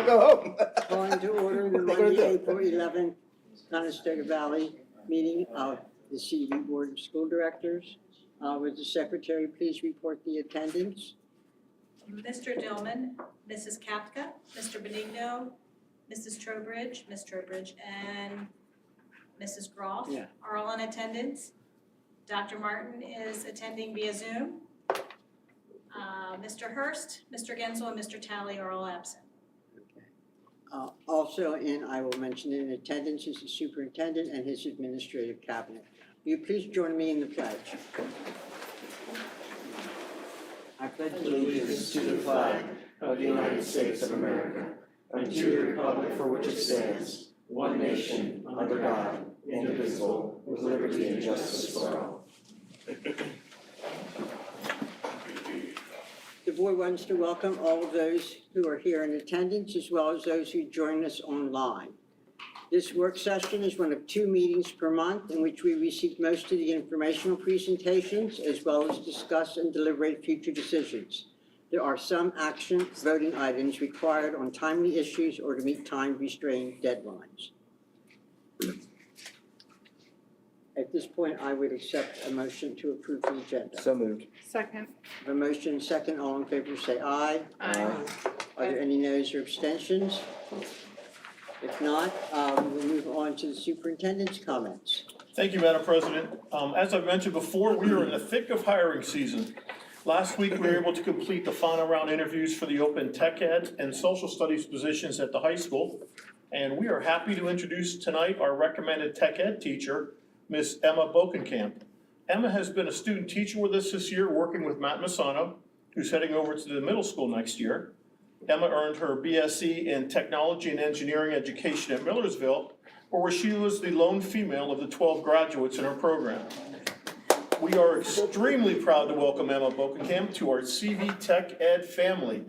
go home. Calling to order the Monday, April 11th, Conestoga Valley meeting of the CV Board of School Directors. Would the secretary please report the attendance? Mr. Dillman, Mrs. Kapka, Mr. Benigno, Mrs. Trowbridge, Ms. Trowbridge, and Mrs. Groff Yeah. are all in attendance. Dr. Martin is attending via Zoom. Mr. Hurst, Mr. Gensel, and Mr. Talley are all absent. Also, and I will mention in attendance is the superintendent and his administrative cabinet. Will you please join me in the pledge? I pledge Allegiance to the flag of the United States of America and to the republic for which it stands, one nation, under God, indivisible, with liberty and justice for all. The board wants to welcome all of those who are here in attendance as well as those who join us online. This work session is one of 2 meetings per month in which we receive most of the informational presentations as well as discuss and deliberate future decisions. There are some action voting items required on timely issues or to meet time-restrained deadlines. At this point, I would accept a motion to approve the agenda. So moved. Second. A motion second, all in favor say aye. Aye. Are there any noes or abstentions? If not, we will move on to the superintendent's comments. Thank you, Madam President. As I mentioned before, we are in the thick of hiring season. Last week, we were able to complete the final round interviews for the open tech ed and social studies positions at the high school. And we are happy to introduce tonight our recommended tech ed teacher, Miss Emma Bokenkamp. Emma has been a student teacher with us this year, working with Matt Masano, who's heading over to the middle school next year. Emma earned her BSc in Technology and Engineering Education at Millersville, where she was the lone female of the 12 graduates in her program. We are extremely proud to welcome Emma Bokenkamp to our CV Tech Ed family.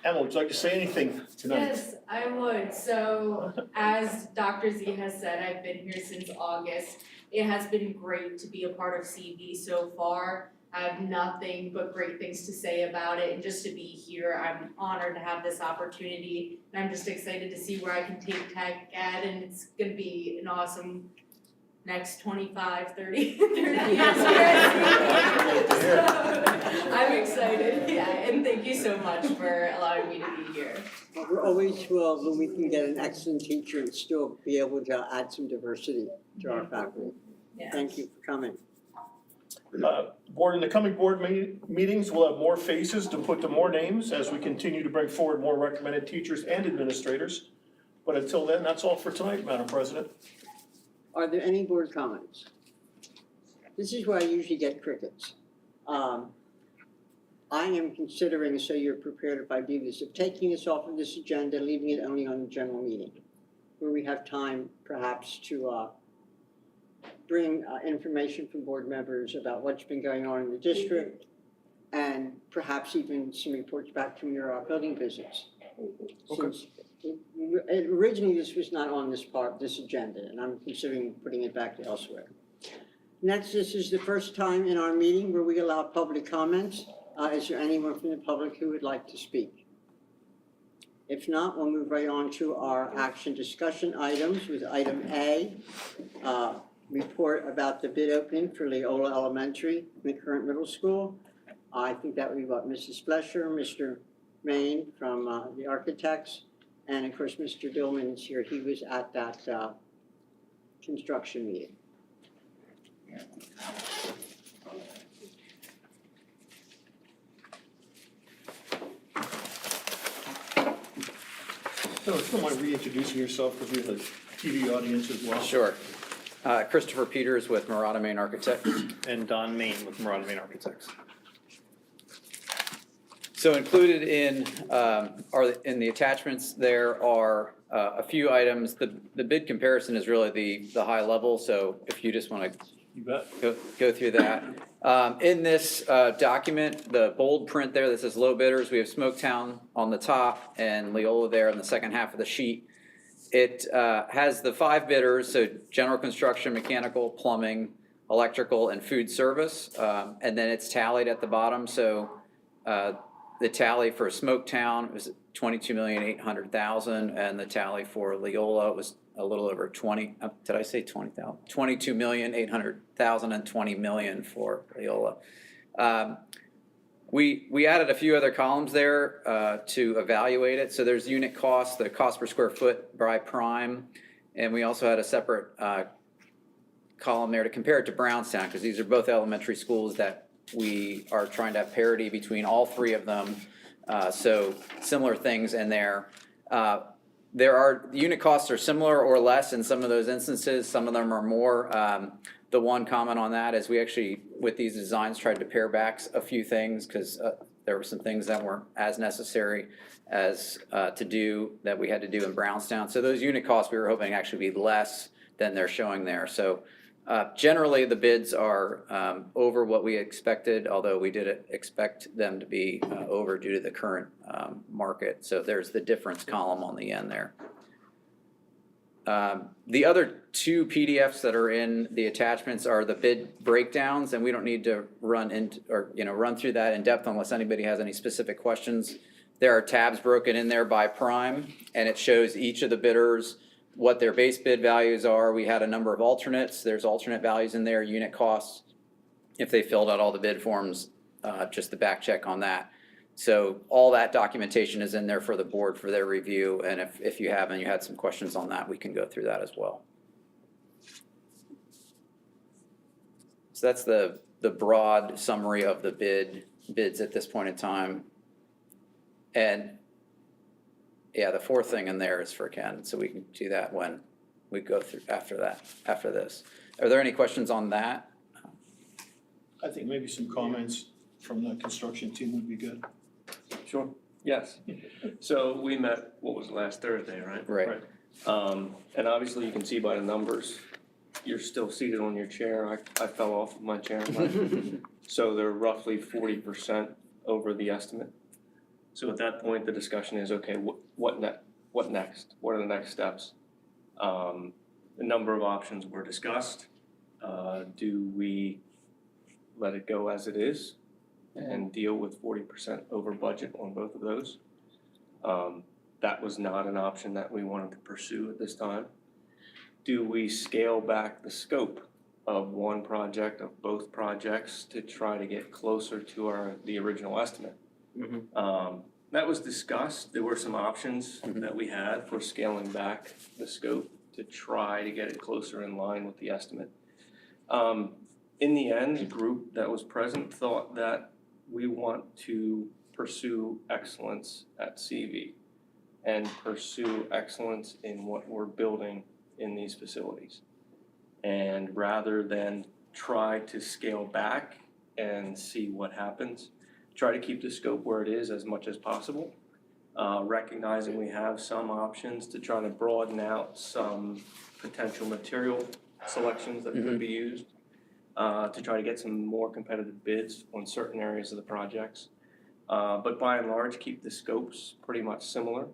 Emma, would you like to say anything tonight? Yes, I would. So as Dr. Z has said, I've been here since August. It has been great to be a part of CV so far. I have nothing but great things to say about it, and just to be here, I'm honored to have this opportunity. And I'm just excited to see where I can take tech ed, and it's gonna be an awesome next 25, 30 years here at CV. So I'm excited, yeah, and thank you so much for allowing me to be here. Well, we're always thrilled when we can get an excellent teacher and still be able to add some diversity to our faculty. Yeah. Thank you for coming. Board, in the coming board meetings, we'll have more faces to put to more names as we continue to bring forward more recommended teachers and administrators. But until then, that's all for tonight, Madam President. Are there any board comments? This is where I usually get crickets. I am considering, so you're prepared if I do this, of taking this off of this agenda, leaving it only on the general meeting, where we have time perhaps to bring information from board members about what's been going on in the district and perhaps even some reports back from your building visits. Since originally this was not on this agenda, and I'm considering putting it back to elsewhere. Next, this is the first time in our meeting where we allow public comments. Is there anyone from the public who would like to speak? If not, we'll move right on to our action discussion items with item A, report about the bid opening for Leola Elementary in the current middle school. I think that would be what, Mrs. Flesher, Mr. Main from the architects, and of course Mr. Dillman is here. He was at that construction meeting. So if you don't mind reintroducing yourself, because we have a TV audience as well. Sure. Christopher Peters with Murata Main Architects. And Don Main with Murata Main Architects. So included in the attachments there are a few items. The bid comparison is really the high level. So if you just want to You bet. go through that. In this document, the bold print there that says low bidders, we have Smoketown on the top and Leola there in the second half of the sheet. It has the 5 bidders, so general construction, mechanical, plumbing, electrical, and food service. And then it's tallied at the bottom. So the tally for Smoketown was $22,800,000, and the tally for Leola was a little over 20, did I say 20,000? $22,800,000 and $20 million for Leola. We added a few other columns there to evaluate it. So there's unit cost, the cost per square foot by prime, and we also had a separate column there to compare it to Brownstown, because these are both elementary schools that we are trying to have parity between all three of them. So similar things in there. Unit costs are similar or less in some of those instances. Some of them are more. The one comment on that is we actually, with these designs, tried to pare back a few things because there were some things that weren't as necessary as to do that we had to do in Brownstown. So those unit costs we were hoping actually be less than they're showing there. So generally the bids are over what we expected, although we did expect them to be over due to the current market. So there's the difference column on the end there. The other two PDFs that are in the attachments are the bid breakdowns, and we don't need to run through that in depth unless anybody has any specific questions. There are tabs broken in there by prime, and it shows each of the bidders what their base bid values are. We had a number of alternates. There's alternate values in there, unit costs, if they filled out all the bid forms, just the back check on that. So all that documentation is in there for the board for their review, and if you have and you had some questions on that, we can go through that as well. So that's the broad summary of the bids at this point in time. And yeah, the fourth thing in there is for Ken, so we can do that when we go through after this. Are there any questions on that? I think maybe some comments from the construction team would be good. Sure, yes. So we met, what was it, last Thursday, right? Right. And obviously you can see by the numbers, you're still seated on your chair. I fell off of my chair. So they're roughly 40% over the estimate. So at that point, the discussion is, okay, what next? What are the next steps? A number of options were discussed. Do we let it go as it is and deal with 40% over budget on both of those? That was not an option that we wanted to pursue at this time. Do we scale back the scope of one project, of both projects, to try to get closer to the original estimate? That was discussed. There were some options that we had for scaling back the scope to try to get it closer in line with the estimate. In the end, the group that was present thought that we want to pursue excellence at CV and pursue excellence in what we're building in these facilities. And rather than try to scale back and see what happens, try to keep the scope where it is as much as possible, recognizing we have some options to try to broaden out some potential material selections that could be used, to try to get some more competitive bids on certain areas of the projects. But by and large, keep the scopes pretty much similar.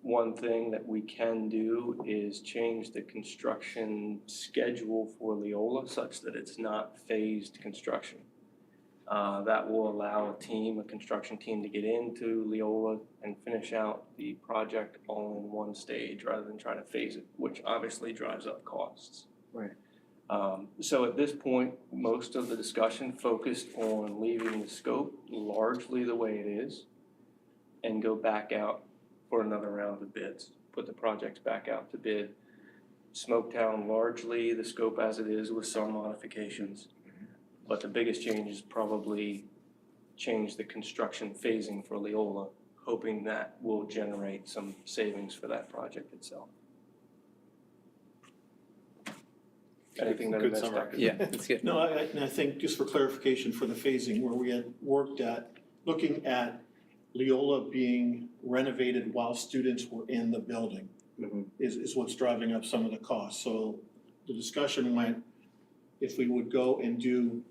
One thing that we can do is change the construction schedule for Leola such that it's not phased construction. That will allow a construction team to get into Leola and finish out the project all in one stage rather than trying to phase it, which obviously drives up costs. Right. So at this point, most of the discussion focused on leaving the scope largely the way it is and go back out for another round of bids, put the projects back out to bid. Smoketown largely the scope as it is with some modifications. But the biggest change is probably change the construction phasing for Leola, hoping that will generate some savings for that project itself. Anything that I Good missed, summary. Dr. Yeah, that's good. No, I think just for clarification for the phasing, where we had worked at, looking at Leola being renovated while students were in the building is what's driving up some of the costs. So the discussion went, if we would go and do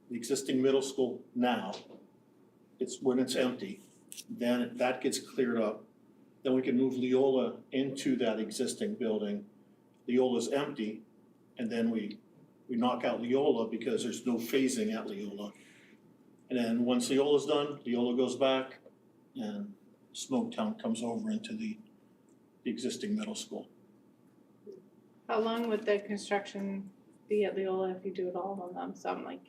the existing middle school now, it's when it's empty, then that gets cleared up. Then we can move Leola into that existing building. Leola's empty, and then we knock out Leola because there's no phasing at Leola. And then once Leola's done, Leola goes back, and Smoketown comes over into the existing middle school. How long would the construction be at Leola if you do it all on them? So I'm like,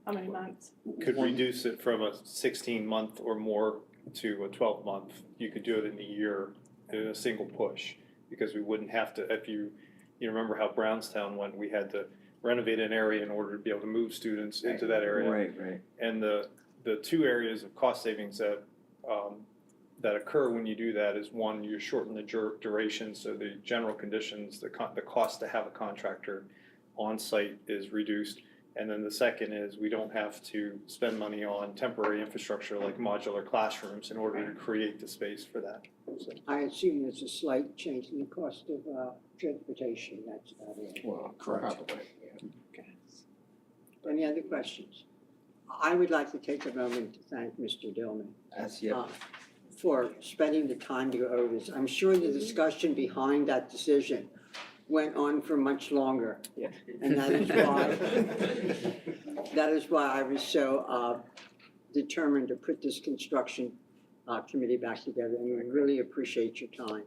how many months? Could reduce it from a 16-month or more to a 12-month. You could do it in a year in a single push, because we wouldn't have to, if you remember how Brownstown went, we had to renovate an area in order to be able to move students into that area. Right. And the two areas of cost savings that occur when you do that is, one, you shorten the duration, so the general conditions, the cost to have a contractor on site is reduced. And then the second is, we don't have to spend money on temporary infrastructure like modular classrooms in order to create the space for that. So, I assume there's a slight change in the cost of transportation, that's about it. Well, correct. Any other questions? I would like to take a moment to thank Mr. Dillman for spending the time to go over this. I'm sure the discussion behind that decision went on for much longer. Yeah. And that is why I was so determined to put this construction committee back together, and we really appreciate your time.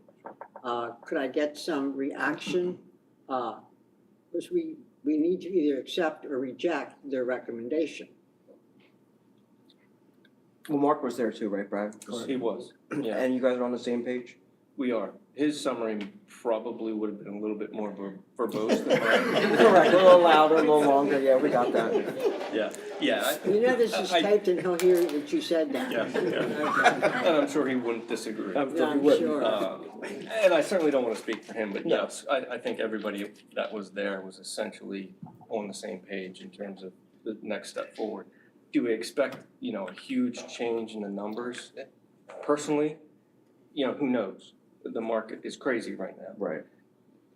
Could I get some reaction? Because we need to either accept or reject their recommendation. Well, Mark was there too, right, Brad? He was, yeah. And you guys are on the same page? We are. His summary probably would have been a little bit more verbose than mine. Correct, a little louder, a little longer, yeah, we got that. Yeah. You know this is taped and he'll hear that you said that. Yeah. Okay. And I'm sure he wouldn't disagree. Yeah, I'm sure. And I certainly don't want to speak for him, but yes, I think everybody that was there was essentially on the same page in terms of the next step forward. Do we expect, a huge change in the numbers? Personally, who knows? The market is crazy right now. Right.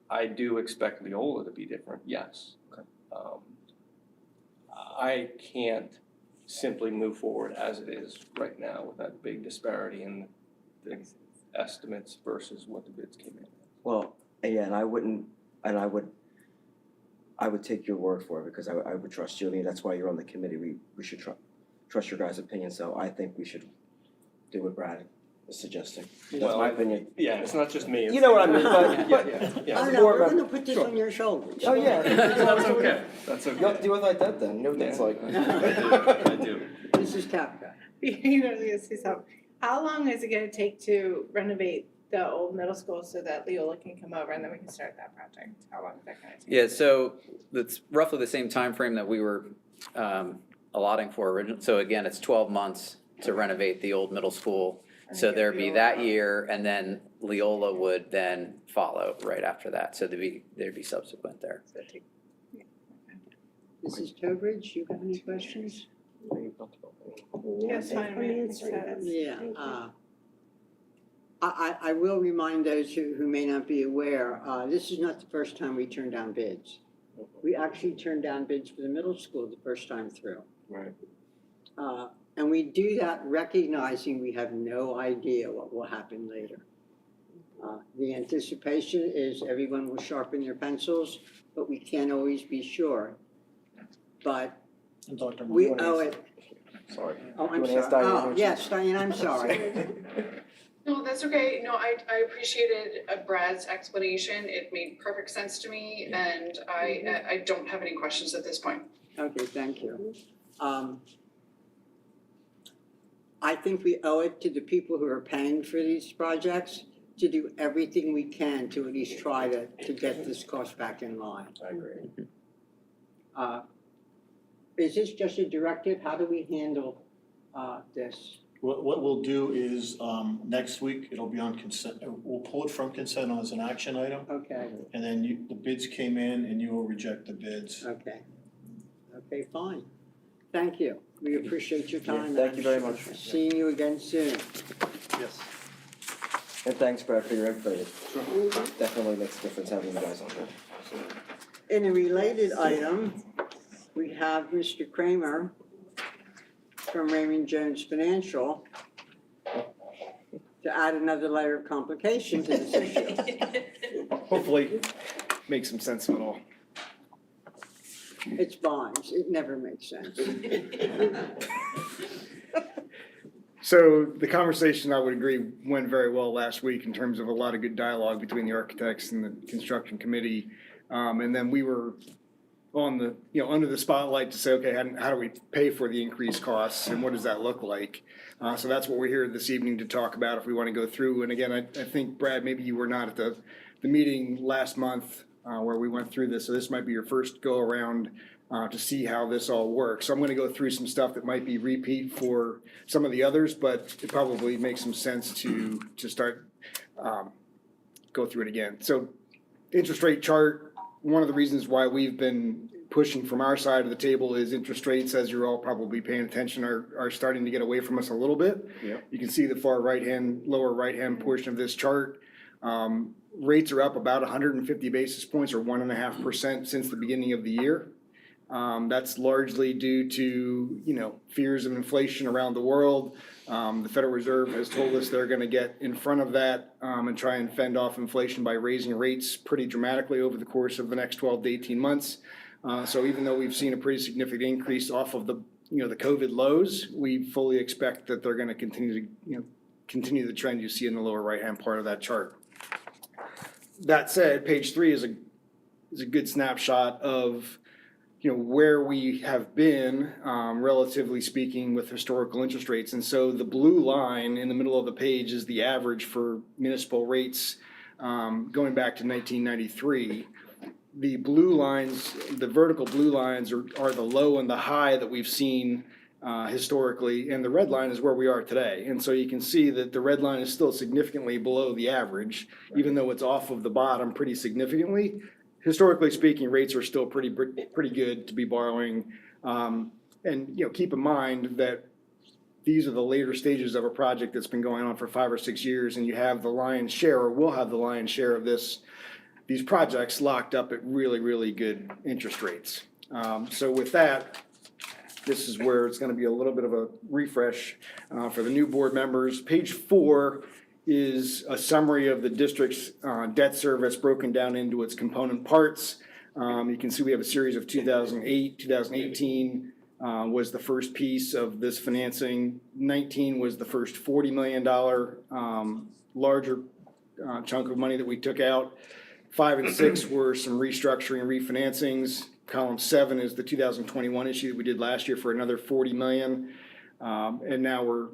I do expect Leola to be different, yes. I can't simply move forward as it is right now with that big disparity in the estimates versus what the bids came in. Well, yeah, and I would take your word for it, because I would trust you. I mean, that's why you're on the committee. We should trust your guys' opinion, so I think we should do what Brad is suggesting. That's Well, my opinion. Yeah, it's not just me. You know what I mean, but Yeah. Oh, no, we're gonna put this on your shoulders. Oh, yeah. That's okay, that's You have to okay. deal with like that then, you know what that's like. I do. Mrs. Capca. You know, so how long is it gonna take to renovate the old middle school so that Leola can come over and then we can start that project? How long is that gonna take? Yeah, so that's roughly the same time frame that we were allotting for originally. So again, it's 12 months to renovate the old middle school. So there'd be that year, and then Leola would then follow right after that. So there'd be subsequent there. So it take- Mrs. Tobridge, you have any questions? Yes, fine, we can Yeah, I will remind those who may not be aware, this is not the first time we turned down bids. We actually turned down bids for the middle school the first time through. Right. And we do that recognizing we have no idea what will happen later. The anticipation is everyone will sharpen their pencils, but we can't always be sure. But And Dr. we Martin. owe it. Sorry. Oh, I'm You wanna ask sorry. Diane Oh, what yes, Diane, I'm sorry. No, that's okay. No, I appreciated Brad's explanation. It made perfect sense to me, and I don't have any questions at this point. Okay, thank you. I think we owe it to the people who are paying for these projects to do everything we can to at least try to get this cost back in line. I agree. Is this just a directive? How do we handle this? What we'll do is, next week, it'll be on consent, we'll pull it from consent as an action item, Okay, and then the bids came in and you will reject the bids. okay. Okay, fine. Thank you. We appreciate your time. Thank you very much. Seeing you again soon. Yes. And thanks, Brad, for your input. It definitely makes a difference having you guys on there. In a related item, we have Mr. Kramer from Raymond Jones Financial to add another layer of complication to this issue. hopefully, make some sense of it all. It's bonds, it never makes sense. So the conversation, I would agree, went very well last week in terms of a lot of good dialogue between the architects and the construction committee. And then we were on the, under the spotlight to say, okay, how do we pay for the increased costs and what does that look like? So that's what we're here this evening to talk about if we want to go through. And again, I think, Brad, maybe you were not at the meeting last month where we went through this. So this might be your first go around to see how this all works. So I'm going to go through some stuff that might be repeat for some of the others, but it probably makes some sense to start go through it again. So interest rate chart, one of the reasons why we've been pushing from our side of the table is interest rates, as you're all probably paying attention, are starting to get away from us a little bit. Yep. You can see the lower right-hand portion of this chart. Rates are up about 150 basis points or 1.5% since the beginning of the year. That's largely due to, fears of inflation around the world. The Federal Reserve has told us they're going to get in front of that and try and fend off inflation by raising rates pretty dramatically over the course of the next 12 to 18 months. So even though we've seen a pretty significant increase off of the COVID lows, we fully expect that they're going to continue the trend you see in the lower right-hand part of that chart. That said, page 3 is a good snapshot of where we have been, relatively speaking, with historical interest rates. And so the blue line in the middle of the page is the average for municipal rates going back to 1993. The blue lines, the vertical blue lines are the low and the high that we've seen historically, and the red line is where we are today. And so you can see that the red line is still significantly below the average, even though it's off of the bottom pretty significantly. Historically speaking, rates are still pretty good to be borrowing. And keep in mind that these are the later stages of a project that's been going on for 5 or 6 years, and you have the lion's share, or will have the lion's share of these projects locked up at really, really good interest rates. So with that, this is where it's going to be a little bit of a refresh for the new board members. Page 4 is a summary of the district's debt service broken down into its component parts. You can see we have a series of 2008, 2018 was the first piece of this financing. 19 was the first $40 million larger chunk of money that we took out. 5 and 6 were some restructuring and refinancings. Column 7 is the 2021 issue that we did last year for another $40 million. And now we're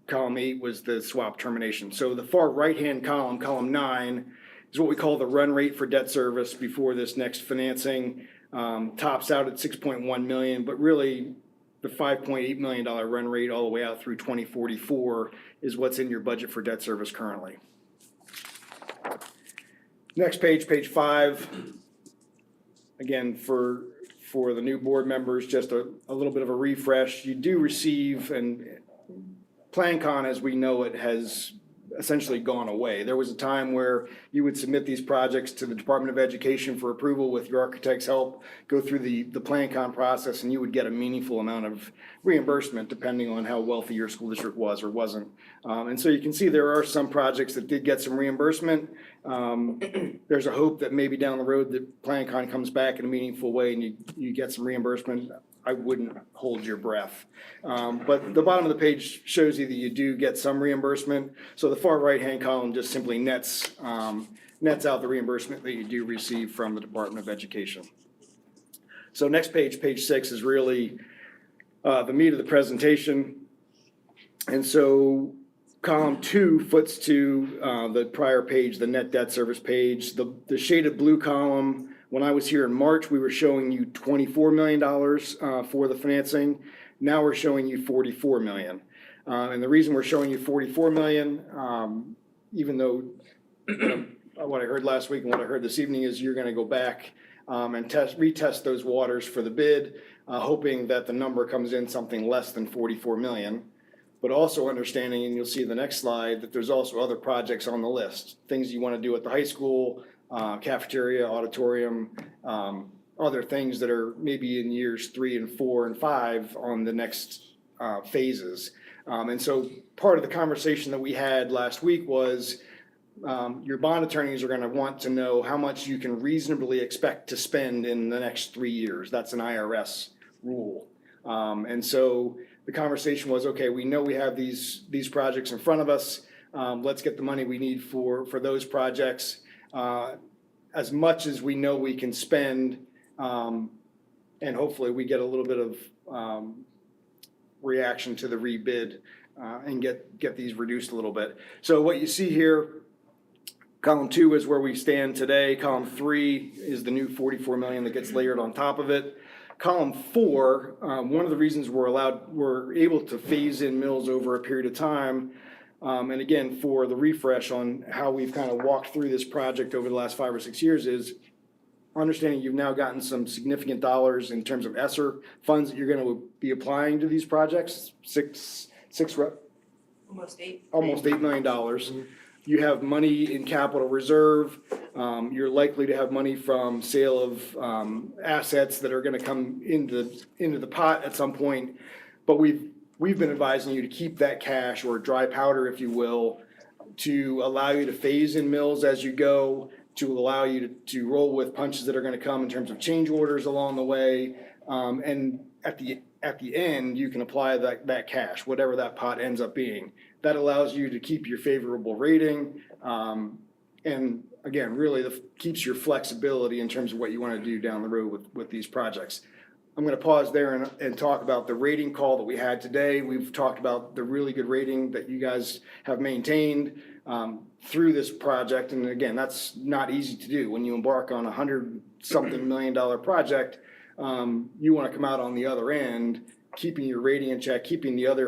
column 8 was the swap termination. So the far right-hand column, column 9, is what we call the run rate for debt service before this next financing. Tops out at $6.1 million, but really the $5.8 million run rate all the way out through 2044 is what's in your budget for debt service currently. Next page, page 5. Again, for the new board members, just a little bit of a refresh. You do receive, and PlanCon as we know it has essentially gone away. There was a time where you would submit these projects to the Department of Education for approval with your architect's help, go through the PlanCon process, and you would get a meaningful amount of reimbursement depending on how wealthy your school district was or wasn't. And so you can see there are some projects that did get some reimbursement. There's a hope that maybe down the road that PlanCon comes back in a meaningful way and you get some reimbursement. I wouldn't hold your breath. But the bottom of the page shows you that you do get some reimbursement. So the far right-hand column just simply nets out the reimbursement that you do receive from the Department of Education. So next page, page 6, is really the meat of the presentation. And so column 2 foots to the prior page, the net debt service page. The shaded blue column, when I was here in March, we were showing you $24 million for the financing. Now we're showing you $44 million. And the reason we're showing you $44 million, even though what I heard last week and what I heard this evening is you're going to go back and retest those waters for the bid, hoping that the number comes in something less than $44 million. But also understanding, and you'll see in the next slide, that there's also other projects on the list. Things you want to do at the high school, cafeteria, auditorium, other things that are maybe in years 3 and 4 and 5 on the next phases. And so part of the conversation that we had last week was your bond attorneys are going to want to know how much you can reasonably expect to spend in the next 3 years. That's an IRS rule. And so the conversation was, okay, we know we have these projects in front of us. Let's get the money we need for those projects. As much as we know we can spend, and hopefully we get a little bit of reaction to the rebid and get these reduced a little bit. So what you see here, column 2 is where we stand today. Column 3 is the new 44 million that gets layered on top of it. Column 4, one of the reasons we're able to phase in mills over a period of time, and again, for the refresh on how we've kind of walked through this project over the last 5 or 6 years, is understanding you've now gotten some significant dollars in terms of ESSER funds that you're going to be applying to these projects, almost $8 million. You have money in capital reserve. You're likely to have money from sale of assets that are going to come into the pot at some point. But we've been advising you to keep that cash, or dry powder, if you will, to allow you to phase in mills as you go, to allow you to roll with punches that are going to come in terms of change orders along the way. And at the end, you can apply that cash, whatever that pot ends up being. That allows you to keep your favorable rating. And again, really keeps your flexibility in terms of what you want to do down the road with these projects. I'm going to pause there and talk about the rating call that we had today. We've talked about the really good rating that you guys have maintained through this project. And again, that's not easy to do. When you embark on $100-something million project, you want to come out on the other end, keeping your rating in check, keeping the other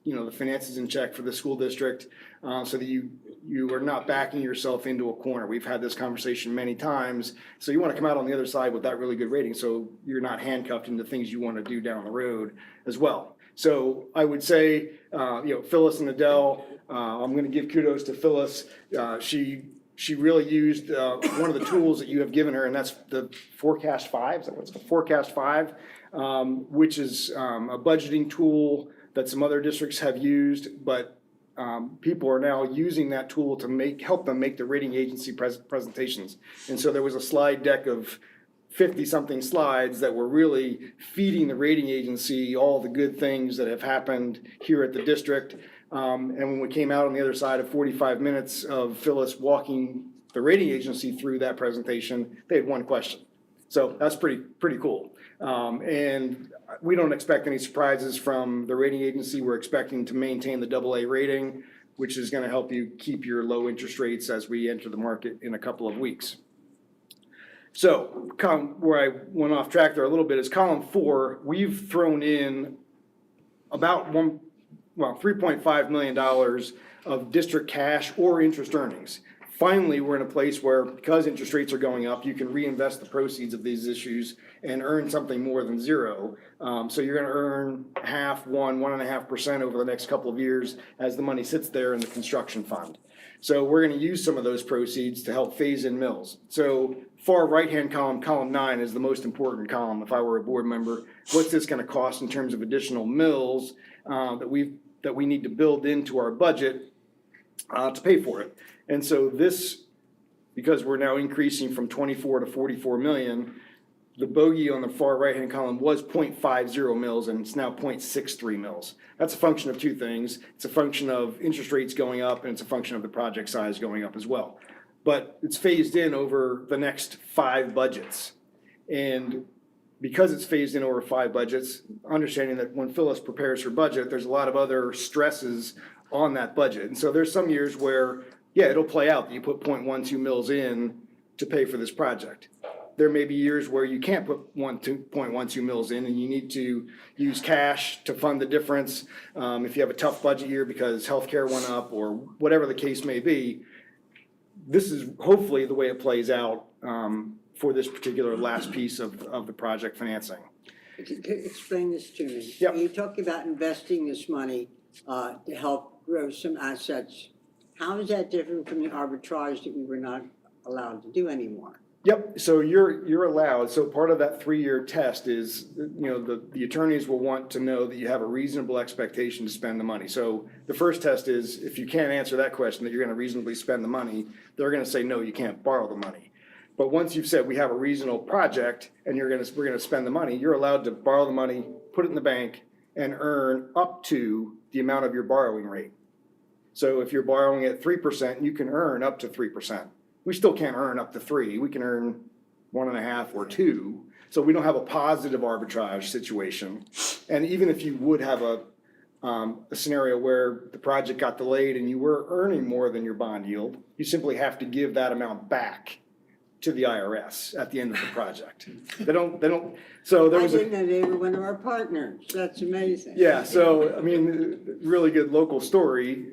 the finances in check for the school district, so that you are not backing yourself into a corner. We've had this conversation many times. So you want to come out on the other side with that really good rating, so you're not handcuffed into things you want to do down the road as well. So I would say, Phyllis and Adele, I'm going to give kudos to Phyllis. She really used one of the tools that you have given her, and that's the Forecast 5. Is that what it's called? Forecast 5, which is a budgeting tool that some other districts have used, but people are now using that tool to help them make the rating agency presentations. And so there was a slide deck of 50-something slides that were really feeding the rating agency all the good things that have happened here at the district. And when we came out on the other side of 45 minutes of Phyllis walking the rating agency through that presentation, they had one question. So that's pretty cool. And we don't expect any surprises from the rating agency. We're expecting to maintain the AA rating, which is going to help you keep your low interest rates as we enter the market in a couple of weeks. So where I went off track there a little bit is column 4. We've thrown in about $3.5 million of district cash or interest earnings. Finally, we're in a place where, because interest rates are going up, you can reinvest the proceeds of these issues and earn something more than zero. So you're going to earn 1.5% over the next couple of years as the money sits there in the construction fund. So we're going to use some of those proceeds to help phase in mills. So far right-hand column, column 9, is the most important column. If I were a board member, what's this going to cost in terms of additional mills that we need to build into our budget to pay for it? And so this, because we're now increasing from 24 to 44 million, the bogey on the far right-hand column was 0.50 mils, and it's now 0.63 mils. That's a function of two things. It's a function of interest rates going up, and it's a function of the project size going up as well. But it's phased in over the next 5 budgets. And because it's phased in over 5 budgets, understanding that when Phyllis prepares her budget, there's a lot of other stresses on that budget. And so there's some years where, yeah, it'll play out that you put 0.12 mils in to pay for this project. There may be years where you can't put 0.12 mils in and you need to use cash to fund the difference. If you have a tough budget year because healthcare went up or whatever the case may be, this is hopefully the way it plays out for this particular last piece of the project financing. Explain this to me. Yep. You're talking about investing this money to help grow some assets. How is that different from the arbitrage that we were not allowed to do anymore? Yep, so you're allowed, so part of that 3-year test is, the attorneys will want to know that you have a reasonable expectation to spend the money. So the first test is, if you can't answer that question, that you're gonna reasonably spend the money, they're gonna say, no, you can't borrow the money. But once you've said we have a reasonable project and we're gonna spend the money, you're allowed to borrow the money, put it in the bank, and earn up to the amount of your borrowing rate. So if you're borrowing at 3%, you can earn up to 3%. We still can't earn up to 3. We can earn 1.5 or 2. So we don't have a positive arbitrage situation. And even if you would have a scenario where the project got delayed and you were earning more than your bond yield, you simply have to give that amount back to the IRS at the end of the project. They don't, so there I was didn't know they were one of our partners. That's amazing. yeah, so, I mean, really good local story,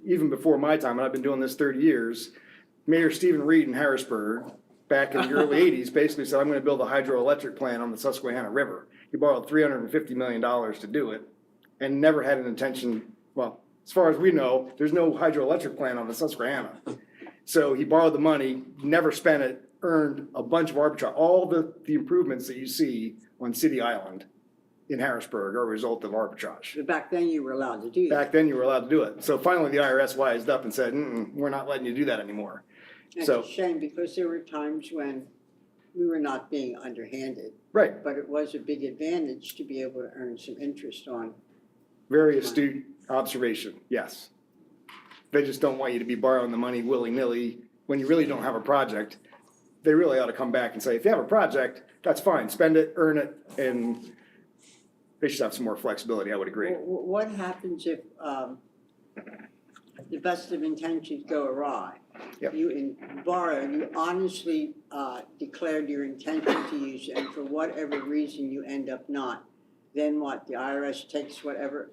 even before my time, and I've been doing this 30 years. Mayor Stephen Reed in Harrisburg, back in the early 80s, basically said, I'm gonna build a hydroelectric plant on the Susquehanna River. He borrowed $350 million to do it, and never had an intention, well, as far as we know, there's no hydroelectric plant on the Susquehanna. So he borrowed the money, never spent it, earned a bunch of arbitrage. All the improvements that you see on City Island in Harrisburg are a result of arbitrage. But back then you were allowed to do that. Back then you were allowed to do it. So finally the IRS wised up and said, we're not letting you do that anymore. It's So- a shame because there were times when we were not being underhanded, Right, but it was a big advantage to be able to earn some interest on. very astute observation, yes. They just don't want you to be borrowing the money willy-nilly when you really don't have a project. They really ought to come back and say, if you have a project, that's fine, spend it, earn it, and they should have some more flexibility, I would agree. What happens if the best of intentions go awry? Yep. You borrow, you honestly declared your intention to use it, and for whatever reason you end up not, then what? The IRS takes whatever.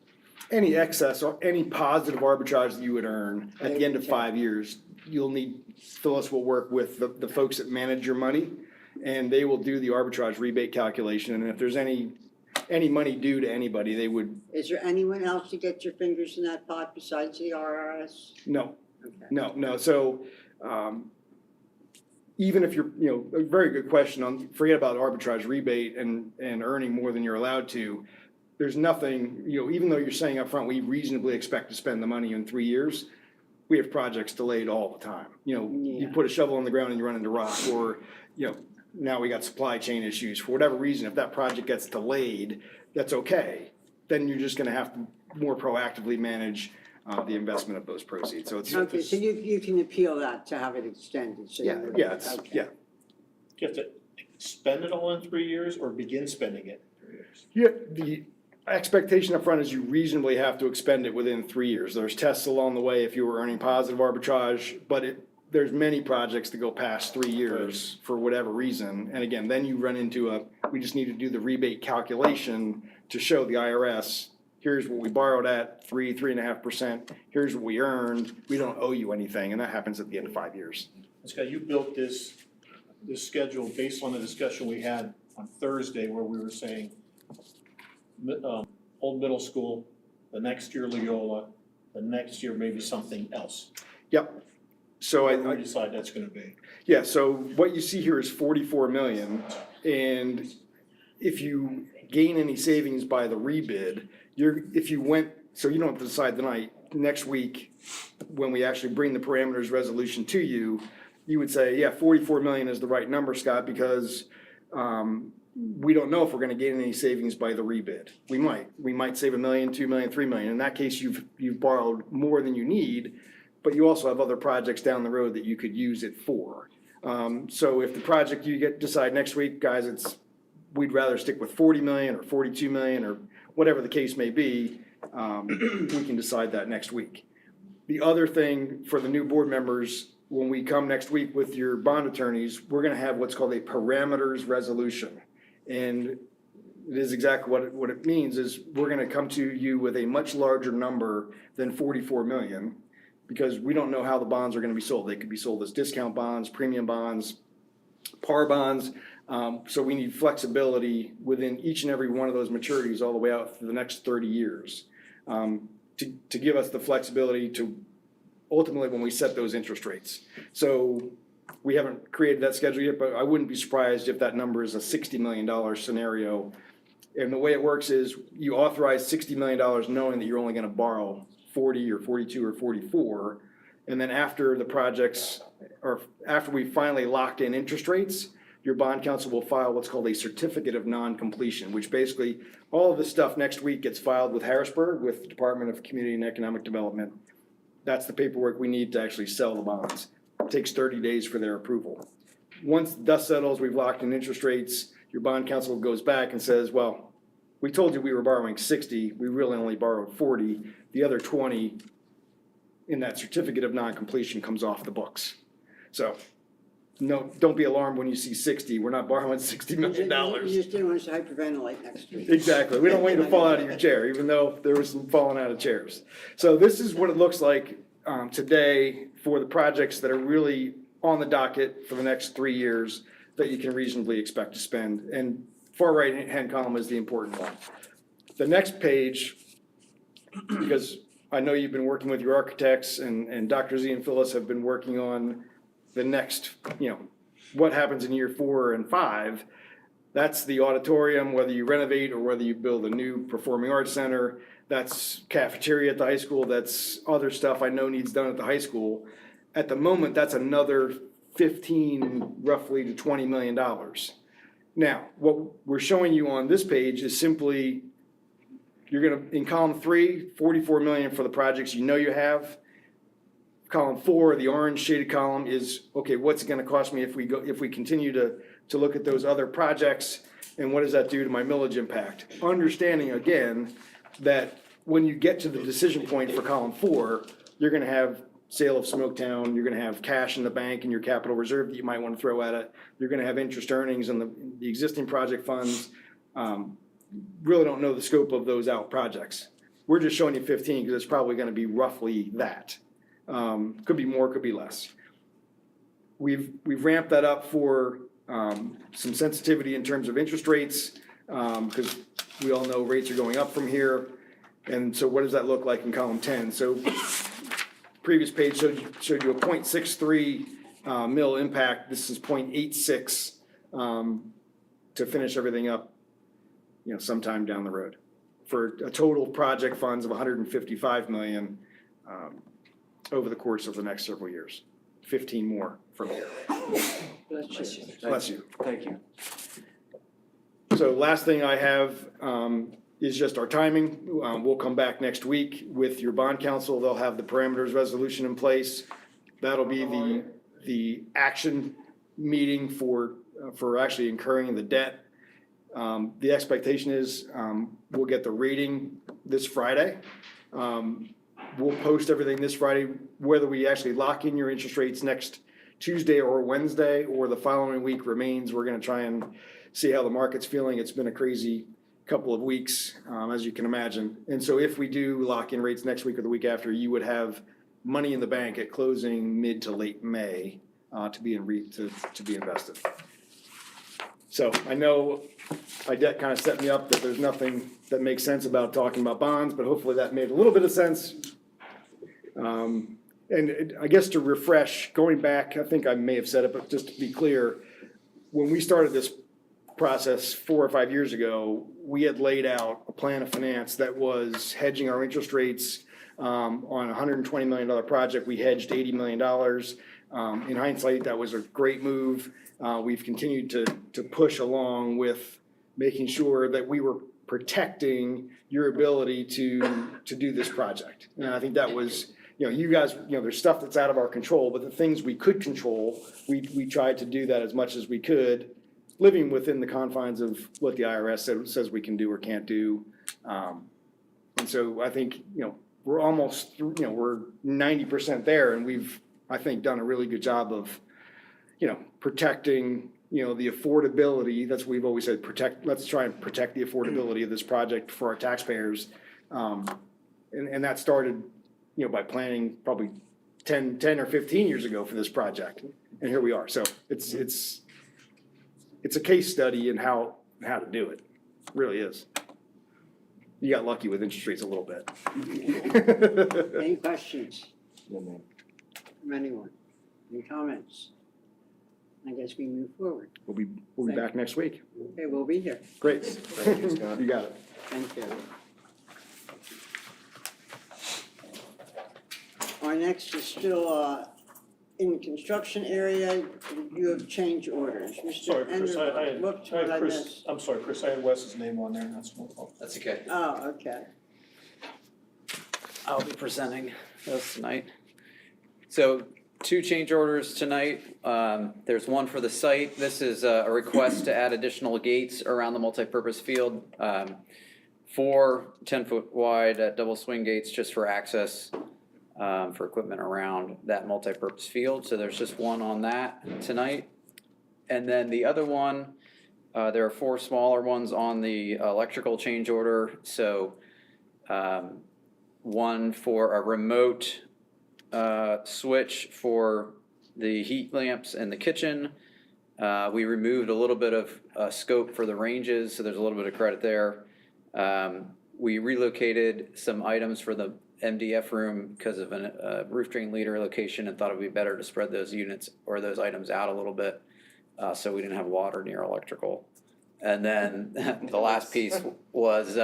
Any excess or any positive arbitrage that you would earn at the end of 5 years, you'll need, Phyllis will work with the folks that manage your money, and they will do the arbitrage rebate calculation, and if there's any money due to anybody, they would, Is there anyone else to get your fingers in that pot besides the IRS? no, Okay. no. So, even if you're, a very good question on, forget about arbitrage rebate and earning more than you're allowed to. There's nothing, even though you're saying up front, we reasonably expect to spend the money in 3 years, we have projects delayed all the time. You Yeah. put a shovel on the ground and you run into rock, or, now we got supply chain issues. For whatever reason, if that project gets delayed, that's okay. Then you're just gonna have to more proactively manage the investment of those proceeds. So it's. Okay, so you can appeal that to have it extended, so. Yeah, Okay. yeah. You have to spend it all in 3 years or begin spending it in 3 years? Yeah, the expectation up front is you reasonably have to expend it within 3 years. There's tests along the way if you were earning positive arbitrage, but there's many projects that go past 3 years for whatever reason. And again, then you run into we just need to do the rebate calculation to show the IRS, here's what we borrowed at, 3.5%, here's what we earned, we don't owe you anything, and that happens at the end of 5 years. Scott, you built this schedule based on the discussion we had on Thursday where we were saying Old Middle School, the next year Leola, the next year maybe something else. Yep. So Whatever we decide that's gonna be. Yeah, so what you see here is 44 million, and if you gain any savings by the rebid, so you don't have to decide tonight, next week, when we actually bring the parameters resolution to you, you would say, yeah, 44 million is the right number, Scott, because we don't know if we're gonna gain any savings by the rebid. We might save $1 million, $2 million, $3 million. In that case, you've borrowed more than you need, but you also have other projects down the road that you could use it for. So if the project you decide next week, guys, we'd rather stick with 40 million or 42 million or whatever the case may be, we can decide that next week. The other thing for the new board members, when we come next week with your bond attorneys, we're gonna have what's called a parameters resolution. And it is exactly what it means is we're gonna come to you with a much larger number than 44 million, because we don't know how the bonds are gonna be sold. They could be sold as discount bonds, premium bonds, par bonds. So we need flexibility within each and every one of those maturities all the way out for the next 30 years. To give us the flexibility to ultimately when we set those interest rates. So we haven't created that schedule yet, but I wouldn't be surprised if that number is a $60 million scenario. And the way it works is you authorize $60 million knowing that you're only gonna borrow 40 or 42 or 44. And then after the projects, or after we finally locked in interest rates, your bond counsel will file what's called a certificate of non-completion, which basically, all of this stuff next week gets filed with Harrisburg, with the Department of Community and Economic Development. That's the paperwork we need to actually sell the bonds. It takes 30 days for their approval. Once dust settles, we've locked in interest rates, your bond counsel goes back and says, well, we told you we were borrowing 60, we really only borrowed 40, the other 20 in that certificate of non-completion comes off the books. So, no, don't be alarmed when you see 60, we're not borrowing $60 million. You just didn't want us to hyperventilate next week. Exactly, we don't want you to fall out of your chair, even though there was some falling out of chairs. So this is what it looks like today for the projects that are really on the docket for the next 3 years that you can reasonably expect to spend. And far right-hand column is the important one. The next page, because I know you've been working with your architects and Dr. Z and Phyllis have been working on the next, what happens in year 4 and 5. That's the auditorium, whether you renovate or whether you build a new performing arts center. That's cafeteria at the high school. That's other stuff I know needs done at the high school. At the moment, that's another 15 roughly to $20 million. Now, what we're showing you on this page is simply, you're gonna, in column 3, 44 million for the projects you know you have. Column 4, the orange shaded column is, okay, what's it gonna cost me if we continue to look at those other projects, and what does that do to my millage impact? Understanding again, that when you get to the decision point for column 4, you're gonna have sale of Smoketown, you're gonna have cash in the bank and your capital reserve that you might wanna throw at it, you're gonna have interest earnings in the existing project funds. Really don't know the scope of those out projects. We're just showing you 15 because it's probably gonna be roughly that. Could be more, could be less. We've ramped that up for some sensitivity in terms of interest rates, because we all know rates are going up from here. And so what does that look like in column 10? So previous page showed you a 0.63 mil impact. This is 0.86 to finish everything up, sometime down the road, for a total project funds of 155 million over the course of the next several years. 15 more from here. Bless you. Bless you. Thank you. So last thing I have is just our timing. We'll come back next week with your bond counsel. They'll have the parameters resolution in place. That'll be the action meeting for actually incurring the debt. The expectation is we'll get the rating this Friday. We'll post everything this Friday, whether we actually lock in your interest rates next Tuesday or Wednesday or the following week remains. We're gonna try and see how the market's feeling. It's been a crazy couple of weeks, as you can imagine. And so if we do lock in rates next week or the week after, you would have money in the bank at closing mid to late May to be invested. So I know my debt kind of set me up that there's nothing that makes sense about talking about bonds, but hopefully that made a little bit of sense. And I guess to refresh, going back, I think I may have said it, but just to be clear, when we started this process 4 or 5 years ago, we had laid out a plan of finance that was hedging our interest rates on a $120 million project. We hedged $80 million. In hindsight, that was a great move. We've continued to push along with making sure that we were protecting your ability to do this project. And I think that was, you guys, there's stuff that's out of our control, but the things we could control, we tried to do that as much as we could, living within the confines of what the IRS says we can do or can't do. And so I think, we're almost through, we're 90% there, and we've, I think, done a really good job of, protecting, the affordability. That's what we've always said, let's try and protect the affordability of this project for our taxpayers. And that started, by planning probably 10 or 15 years ago for this project. And here we are. So it's a case study in how to do it. It really is. You got lucky with interest rates a little bit. Any questions from anyone? Any comments? I guess we move forward. We'll be back next week. Okay, we'll be here. Great. Thank you, Scott. You got it. Thank you. Our next is still in the construction area, you have change orders. Sorry, Mr. Chris, I Ender, whoops, what had I Chris, missed? I'm sorry, Chris, I had Wes's name on there, and that's my fault. That's okay. Oh, okay. I'll be presenting those tonight. So 2 change orders tonight. There's one for the site. This is a request to add additional gates around the multipurpose field. 4 10-foot wide double swing gates just for access for equipment around that multipurpose field. So there's just one on that tonight. And then the other one, there are 4 smaller ones on the electrical change order. So one for a remote switch for the heat lamps in the kitchen. We removed a little bit of scope for the ranges, so there's a little bit of credit there. We relocated some items for the MDF room because of a roof drain leader location and thought it would be better to spread those units or those items out a little bit so we didn't have water near electrical. And then the last piece was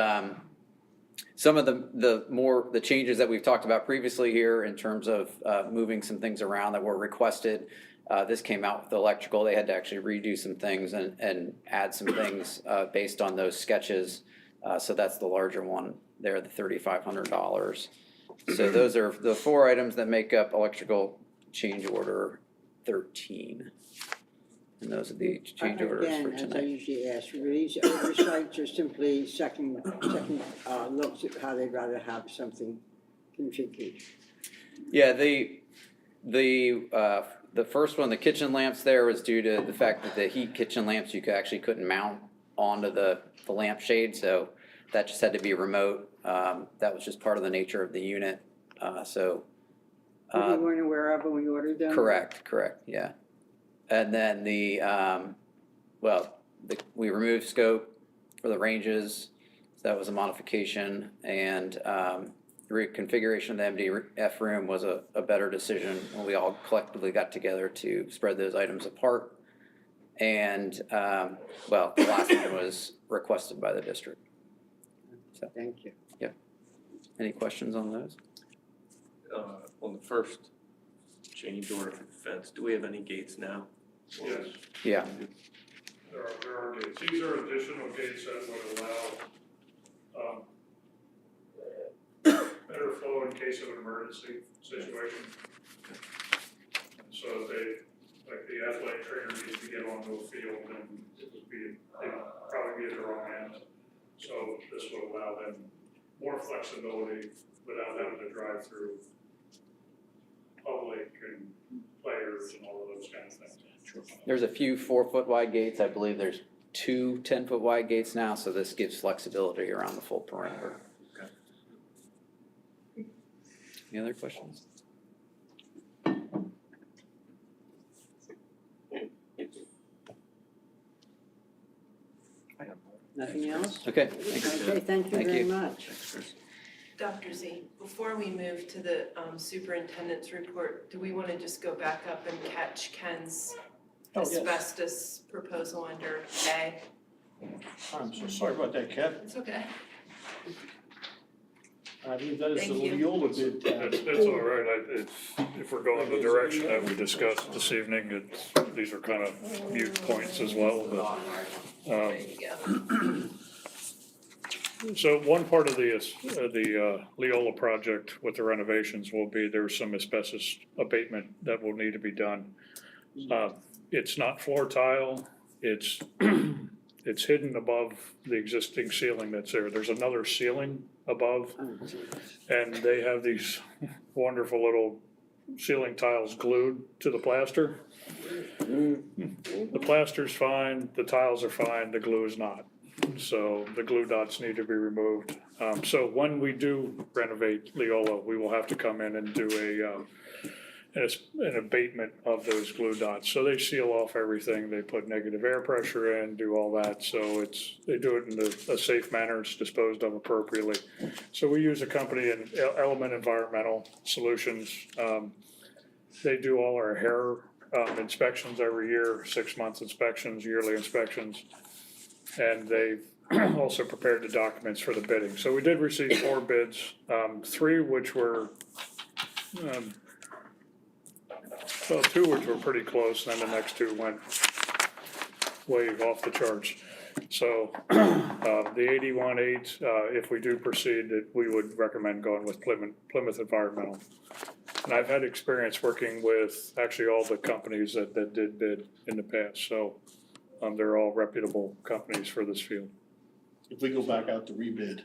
some of the changes that we've talked about previously here in terms of moving some things around that were requested. This came out with the electrical. They had to actually redo some things and add some things based on those sketches. So that's the larger one there, the $3,500. So those are the 4 items that make up electrical change order 13. And those are the change orders for Again, as I tonight. usually ask, were these oversights or simply second looks at how they'd rather have something configured? Yeah, the first one, the kitchen lamps there, was due to the fact that the heat kitchen lamps you couldn't mount onto the lamp shade, so that just had to be remote. That was just part of the nature of the unit. You weren't aware of when we ordered them? Correct, yeah. And then we removed scope for the ranges, so that was a modification, and reconfiguration of the MDF room was a better decision when we all collectively got together to spread those items apart. And, the last one was requested by the district. So, Thank you. any questions on those? On the first change order for the fence, do we have any gates now? Yes, Yeah, there are gates. These are additional gates that would allow better flow in case of an emergency situation. So like the athletic trainer needs to get onto a field and they'd probably be at the wrong end. So this would allow them more flexibility without having to drive through public and players and all of those kind of things. there's a few 4-foot wide gates. I believe there's 2 10-foot wide gates now, so this gives flexibility around the full perimeter. Any other questions? Nothing else? Okay, thanks. Okay, thank you Thank very you. much. Dr. Z, before we move to the superintendent's report, do we want to just go back up and catch Ken's asbestos proposal under A? I'm so sorry about that, Ken. It's okay. I believe that is the Thank you. Leola bid. That's all right, if we're going the direction that we discussed this evening, these are kind of mute points as well, but. There you go. So one part of the Leola project with the renovations will be, there's some asbestos abatement that will need to be done. It's not floor tile, it's hidden above the existing ceiling that's there. There's another ceiling above, and they have these wonderful little ceiling tiles glued to the plaster. The plaster's fine, the tiles are fine, the glue is not. So the glue dots need to be removed. So when we do renovate Leola, we will have to come in and do an abatement of those glue dots. So they seal off everything, they put negative air pressure in, do all that. So they do it in a safe manner, it's disposed of appropriately. So we use a company in Element Environmental Solutions. They do all our hair inspections every year, 6-month inspections, yearly inspections. And they've also prepared the documents for the bidding. So we did receive 4 bids, 3 which were Well, two which were pretty close, then the next two went way off the charts. So, the 81.8, if we do proceed, that we would recommend going with Plymouth Environmental. And I've had experience working with actually all the companies that did bid in the past, so, they're all reputable companies for this field. If we go back out to rebid.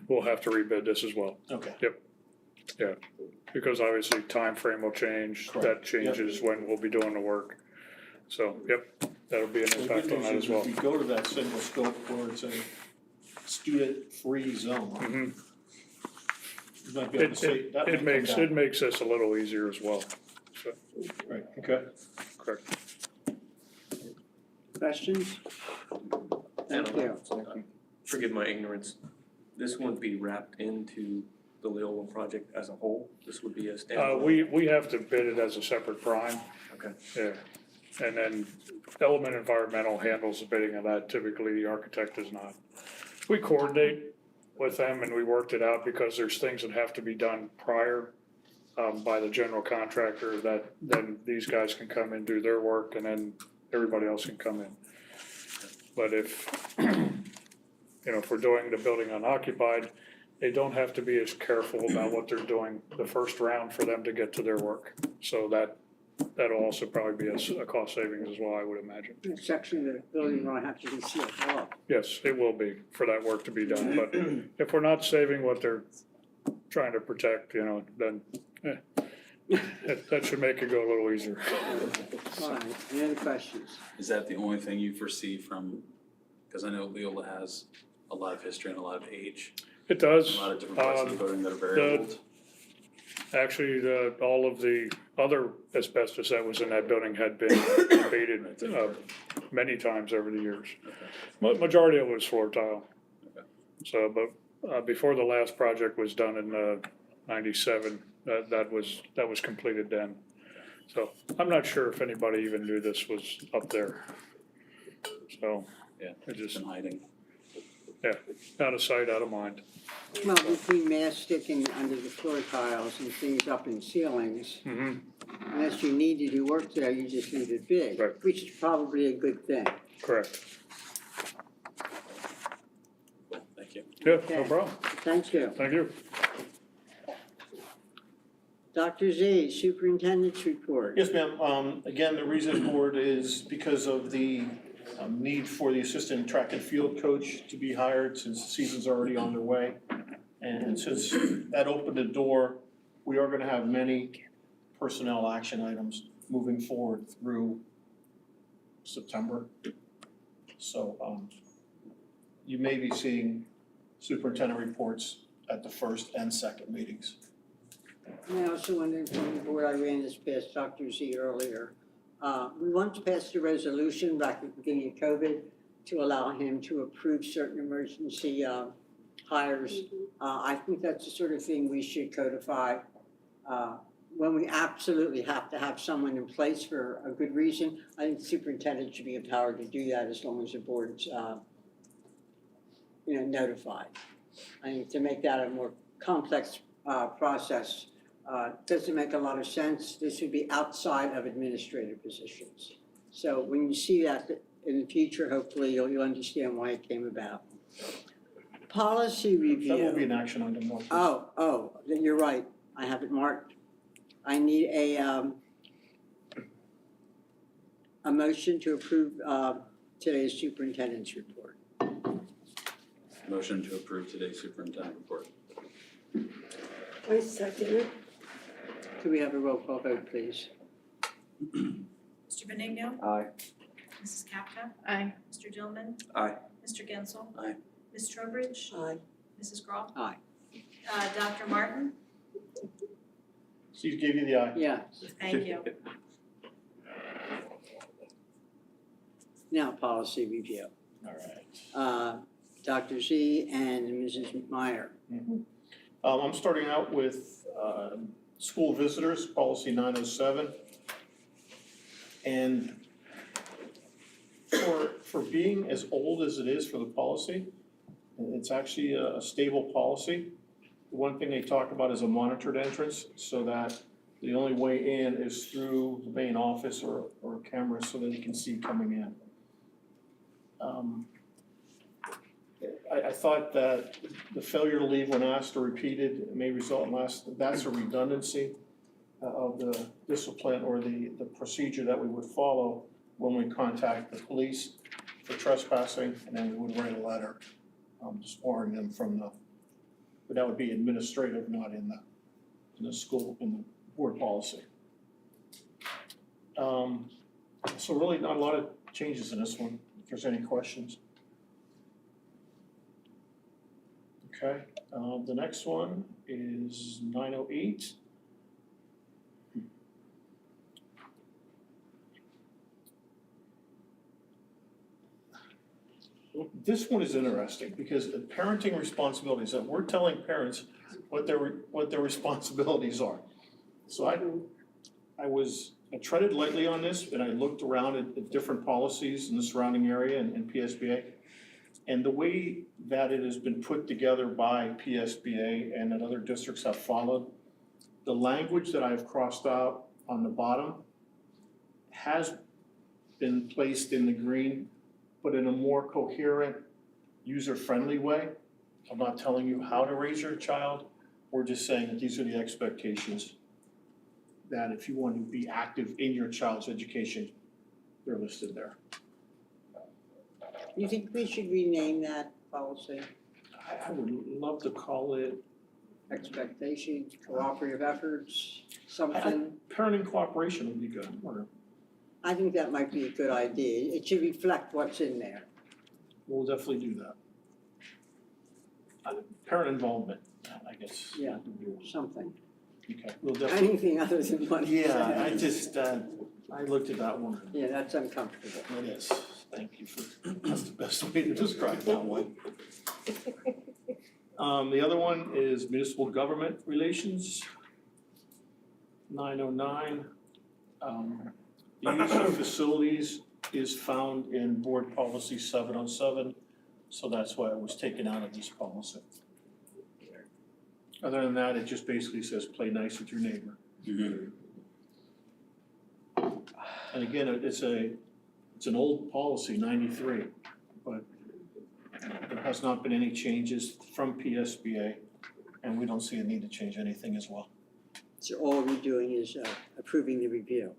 We'll have to rebid this as well. Okay. Yeah, because obviously time frame will change, that Correct. changes when we'll be doing the work. So, yep, that'll be an The impact good on news that is as well. if we go to that single scope where it's a student-free zone, Mhm. you might be able to say, that It might come down. makes this a little easier as well, Right, okay. correct. Questions? Thank you. Forgive my ignorance, this wouldn't be wrapped into the Leola project as a whole? This would be a standalone? We have to bid it as a separate prime. Okay. Yeah, and then Element Environmental handles the bidding of that, typically the architect does not. We coordinate with them and we worked it out because there's things that have to be done prior by the general contractor that then these guys can come and do their work and then everybody else can come in. But if, if we're doing the building unoccupied, they don't have to be as careful about what they're doing the first round for them to get to their work. So that'll also probably be a cost savings as well, I would imagine. The section of the building will have to be sealed off. Yes, it will be for that work to be done, but if we're not saving what they're trying to protect, then that should make it go a little easier. All right, any other questions? Is that the only thing you foresee from, because I know Leola has a lot of history and a lot of age, It does. a lot of different parts of the building that are very the- old. Actually, all of the other asbestos that was in that building had been abated many times over the years. Majority of it was floor tile. Okay. So, but before the last project was done in 97, that was completed then. So I'm not sure if anybody even knew this was up there. So, Yeah, it it's just, been hiding. out of sight, out of mind. Well, between mastic under the floor tiles and things up in ceilings, Mhm. unless you need to do work there, you just leave it big, Right. which is probably a good thing. Correct. Cool, thank you. Yeah, Okay. no problem. Thank you. Thank you. Dr. Z, Superintendent's Report. Yes, ma'am. Again, the reason board is because of the need for the assistant track and field coach to be hired since the season's already on their way. And since that opened the door, we are gonna have many personnel action items moving forward through September. So, you may be seeing superintendent reports at the first and second meetings. And I also wanted to inform the board, I ran this past Dr. Z earlier. We once passed a resolution back at the beginning of COVID to allow him to approve certain emergency hires. I think that's the sort of thing we should codify. When we absolutely have to have someone in place for a good reason, I think the superintendent should be empowered to do that as long as the board's notified. I think to make that a more complex process doesn't make a lot of sense. This would be outside of administrative positions. So when you see that in the future, hopefully you'll understand why it came about. Policy review. That will be an action item, though. Then you're right. I have it marked. I need a motion to approve today's superintendent's report. Motion to approve today's superintendent report. I second it. Could we have a roll call vote, please? Mr. Benigno? Aye. Mrs. Kapka? Aye. Mr. Dillman? Aye. Mr. Gensel? Aye. Ms. Trowbridge? Aye. Mrs. Groff? Aye. Dr. Martin? Steve gave you the eye. Yeah. Thank you. Now, policy review. All right. Dr. Z and Mrs. Meyer. I'm starting out with school visitors, policy 907. And for being as old as it is for the policy, it's actually a stable policy. The one thing they talk about is a monitored entrance so that The only way in is through the main office or camera so that you can see coming in. I thought that the failure to leave when asked or repeated may result in that's a redundancy of the discipline or the procedure that we would follow when we contact the police for trespassing, and then we would write a letter just warning them from but that would be administrative, not in the school, in the board policy. So really not a lot of changes in this one, if there's any questions. Okay, the next one is 908. This one is interesting because the parenting responsibilities, that we're telling parents what their responsibilities are. So I treaded lightly on this, and I looked around at different policies in the surrounding area and PSBA. And the way that it has been put together by PSBA and that other districts have followed, the language that I've crossed out on the bottom has been placed in the green, but in a more coherent, user-friendly way. I'm not telling you how to raise your child, we're just saying that these are the expectations, that if you want to be active in your child's education, they're listed there. You think we should rename that policy? I would love to call it Expectations, cooperative efforts, something? parenting cooperation would be good, or I think that might be a good idea. It should reflect what's in there. we'll definitely do that. Parent involvement, I guess. Yeah. Something. Okay, we'll definitely. Anything other than what he Yeah, said. I just, I looked at that one. Yeah, that's uncomfortable. It is, thank you that's the best way to describe that one. The other one is municipal government relations, 909. The use of facilities is found in board policy 707, so that's why it was taken out of this policy. Other than that, it just basically says play nice with your neighbor. And again, it's an old policy, 93, but there has not been any changes from PSBA, and we don't see a need to change anything as well. So all we're doing is approving the review.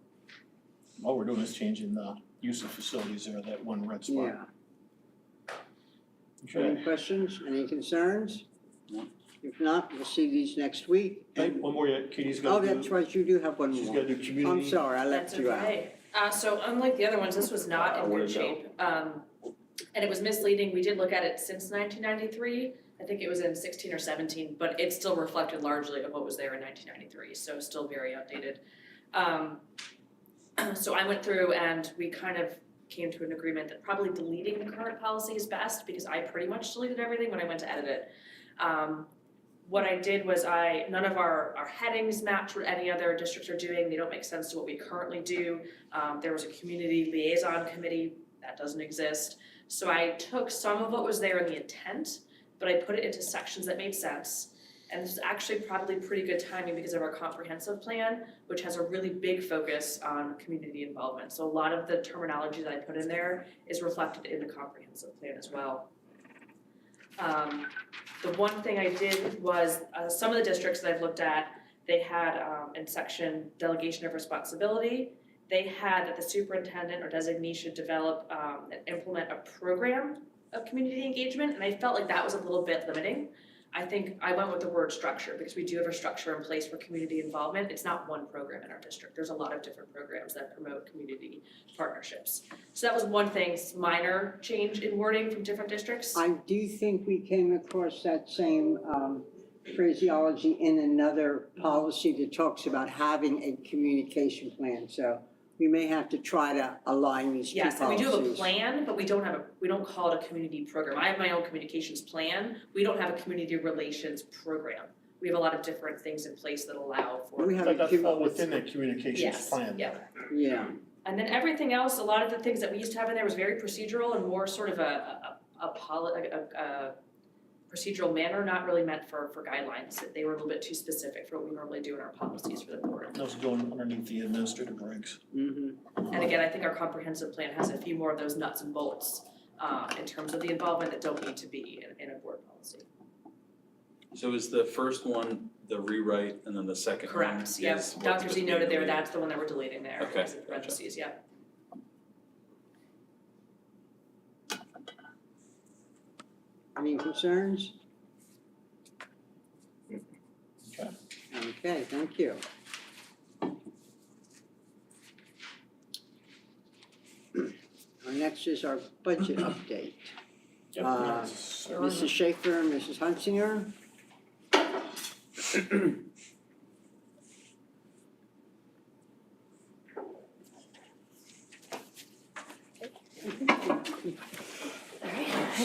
All we're doing is changing the use of facilities there, that one red spot. Yeah. Any Okay. questions, any concerns? If not, we'll see these next week. Hey, one more yet, Katie's Oh, got to that's do, right, you do have one she's more. got to do community. I'm sorry, I That's left you out. okay. So unlike the other ones, this was not in good shape. And it was misleading. We did look at it since 1993. I think it was in 16 or 17, but it still reflected largely of what was there in 1993, so still very outdated. So I went through and we kind of came to an agreement that probably deleting the current policy is best because I pretty much deleted everything when I went to edit it. What I did was none of our headings match what any other districts are doing. They don't make sense to what we currently do. There was a community liaison committee that doesn't exist. So I took some of what was there in the intent, but I put it into sections that made sense. And this is actually probably pretty good timing because of our comprehensive plan, which has a really big focus on community involvement. So a lot of the terminology that I put in there is reflected in the comprehensive plan as well. The one thing I did was some of the districts that I've looked at, they had in section delegation of responsibility, they had that the superintendent or designee should develop and implement a program of community engagement, and I felt like that was a little bit limiting. I think I went with the word structure because we do have a structure in place for community involvement. It's not one program in our district. There's a lot of different programs that promote community partnerships. So that was one thing, minor change in wording from different districts. I do think we came across that same phraseology in another policy that talks about having a communication plan. So we may have to try to align these two policies. Yes, and we do have a plan, but we don't call it a community program. I have my own communications plan. We don't have a community relations program. We have a lot of different things in place that allow for. That fall within that communications plan. Yeah. Yeah. And then everything else, a lot of the things that we used to have in there was very procedural and more sort of procedural manner, not really meant for guidelines. They were a little bit too specific for what we normally do in our policies for the board. Those going underneath the administrative regs. And again, I think our comprehensive plan has a few more of those nuts and bolts in terms of the involvement that don't need to be in a board policy. So is the first one the rewrite and then the second one Correct, is yep. what Dr. was Z being noted there, deleted? that's the one that we're deleting there, Okay, as in parentheses, yeah. Any concerns? Okay. Okay, thank you. Our next is our budget update. Mrs. Schaefer and Mrs. Hunsinger.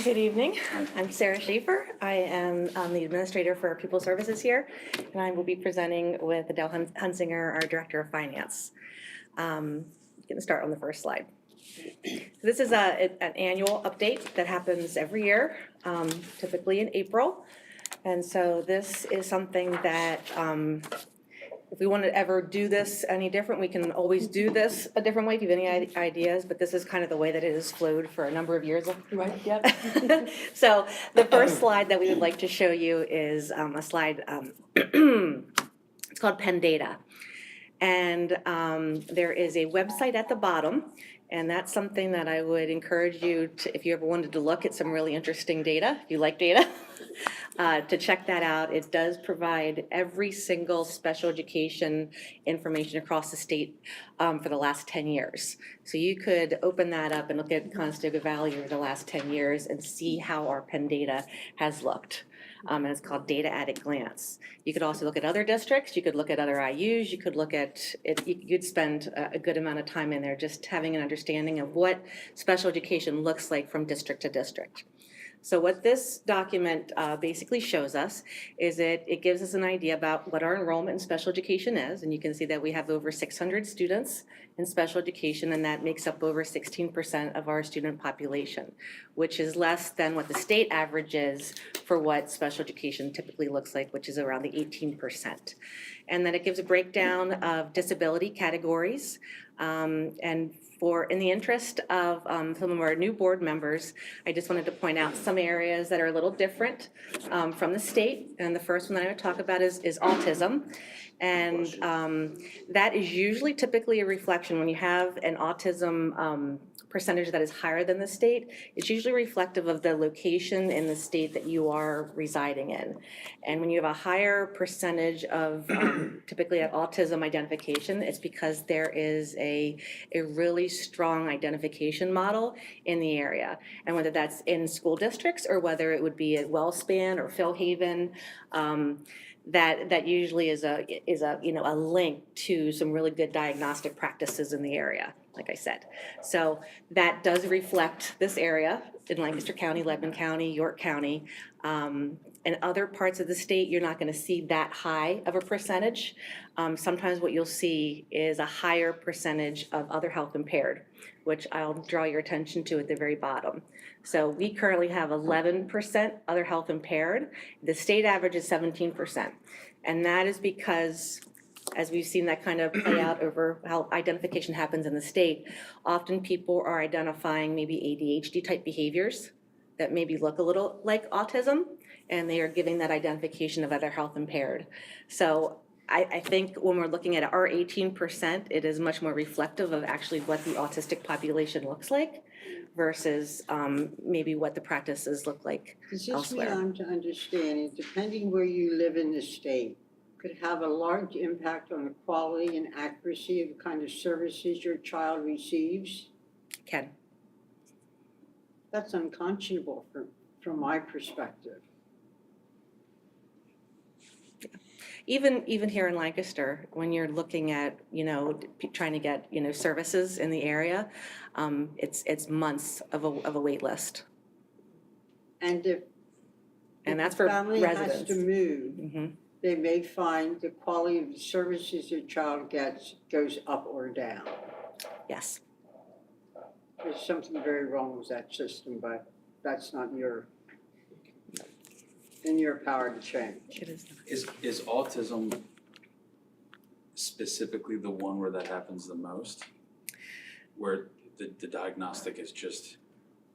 Good evening. I'm Sarah Schaefer. I am the administrator for Pupil Services here, and I will be presenting with Adele Hunsinger, our Director of Finance. Going to start on the first slide. This is an annual update that happens every year, typically in April. And so this is something that if we want to ever do this any different, we can always do this a different way if you have any ideas, but this is kind of the way that it has flowed for a number of years. Right, yep. So the first slide that we would like to show you is a slide, it's called Penn Data. And there is a website at the bottom, and that's something that I would encourage you to, if you ever wanted to look at some really interesting data, if you like data, to check that out. It does provide every single special education information across the state for the last 10 years. So you could open that up and look at Conestoga Valley over the last 10 years and see how our Penn data has looked. And it's called Data at a Glance. You could also look at other districts, you could look at other IUs, you could look at it, you could spend a good amount of time in there just having an understanding of what special education looks like from district to district. So what this document basically shows us is it gives us an idea about what our enrollment in special education is, and you can see that we have over 600 students in special education, and that makes up over 16% of our student population, which is less than what the state average is for what special education typically looks like, which is around the 18%. And then it gives a breakdown of disability categories, and in the interest of some of our new board members, I just wanted to point out some areas that are a little different from the state. And the first one that I would talk about is autism. And that is usually typically a reflection when you have an autism percentage that is higher than the state. It's usually reflective of the location in the state that you are residing in. And when you have a higher percentage of typically at autism identification, it's because there is a really strong identification model in the area. And whether that's in school districts or whether it would be at Wellspan or Philhaven, that usually is a link to some really good diagnostic practices in the area, like I said. So that does reflect this area in Lancaster County, Lebanon County, York County. In other parts of the state, you're not going to see that high of a percentage. Sometimes what you'll see is a higher percentage of other health impaired, which I'll draw your attention to at the very bottom. So we currently have 11% other health impaired. The state average is 17%. And that is because, as we've seen that kind of play out over how identification happens in the state, often people are identifying maybe ADHD type behaviors that maybe look a little like autism, and they are giving that identification of other health impaired. So I think when we're looking at our 18%, it is much more reflective of actually what the autistic population looks like versus maybe what the practices look like elsewhere. Does this mean I'm to understand, depending where you live in the state, could have a large impact on the quality and accuracy of the kind of services your child receives? Can. That's unconscionable from my perspective. Even here in Lancaster, when you're looking at, trying to get, services in the area, it's months of a wait list. And if that's for family residents. has to move, they may find the quality of the services their child gets goes up or down. Yes. There's something very wrong with that system, but that's not your. in your power to change. It is. Is autism specifically the one where that happens the most? Where the diagnostic is just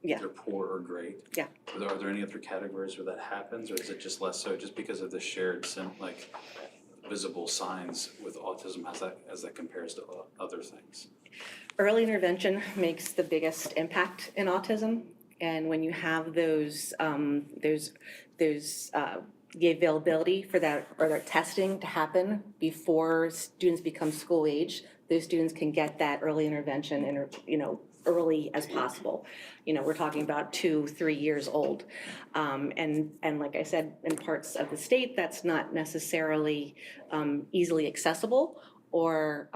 Yeah. either poor or great? Yeah. Are there any other categories where that happens, or is it just less so just because of the shared visible signs with autism as that compares to other things? Early intervention makes the biggest impact in autism, and when you have the availability for that or their testing to happen before students become school age, those students can get that early intervention and early as possible. We're talking about 2-3 years old, and like I said, in parts of the state, that's not necessarily easily accessible, or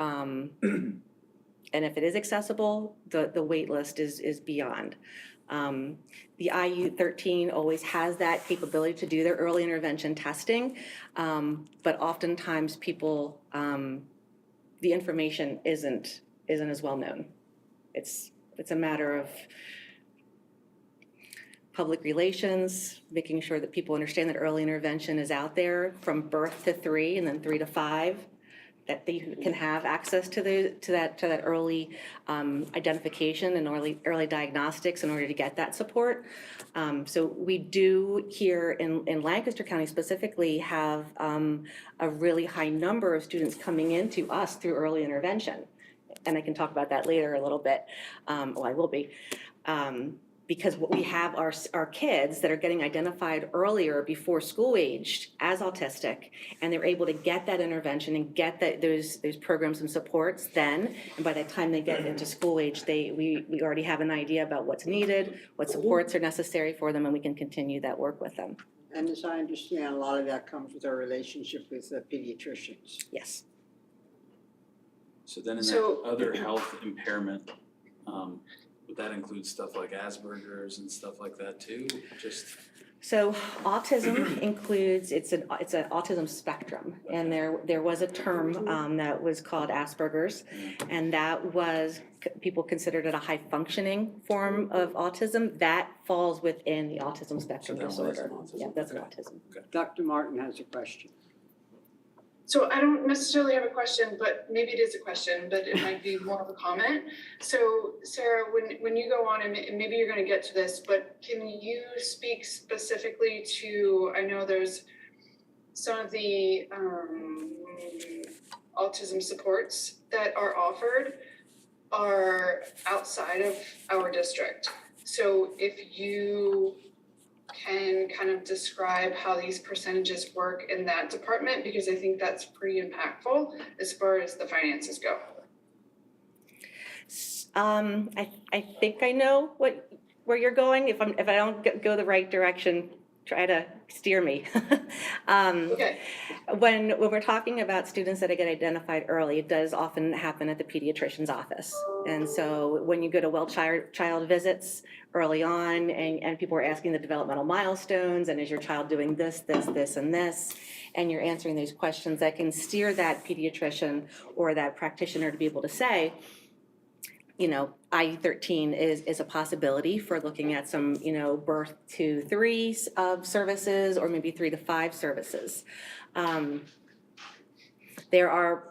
and if it is accessible, the wait list is beyond. The IU13 always has that capability to do their early intervention testing, but oftentimes people, the information isn't as well known. It's a matter of public relations, making sure that people understand that early intervention is out there from birth to 3 and then 3 to 5. That they can have access to that early identification and early diagnostics in order to get that support. So we do here in Lancaster County specifically have a really high number of students coming into us through early intervention, and I can talk about that later a little bit. Well, I will be. Because what we have are kids that are getting identified earlier before school age as autistic, and they're able to get that intervention and get those programs and supports then, and by the time they get into school age, we already have an idea about what's needed, what supports are necessary for them, and we can continue that work with them. And as I understand, a lot of that comes with our relationship with the pediatricians. Yes. So then in So- that other health impairment, would that include stuff like Asperger's and stuff like that too? So autism includes, it's an autism spectrum, and there was a term that was called Asperger's, and that was, people considered it a high functioning form of autism. That falls within the autism spectrum So that one is disorder. an autism. Yeah, that's an Okay. autism. Dr. Martin has a question. So I don't necessarily have a question, but maybe it is a question, but it might be more of a comment. So Sarah, when you go on, and maybe you're gonna get to this, but can you speak specifically to, I know there's some of the autism supports that are offered are outside of our district. So if you can kind of describe how these percentages work in that department, because I think that's pretty impactful as far as the finances go. I think I know where you're going. If I don't go the right direction, try to steer me. Okay. When we're talking about students that get identified early, it does often happen at the pediatrician's office. And so when you go to child visits early on, and people are asking the developmental milestones, and is your child doing this, and this, and you're answering those questions, that can steer that pediatrician or that practitioner to be able to say, IU13 is a possibility for looking at some, birth to 3 services, or maybe 3 to 5 services. There are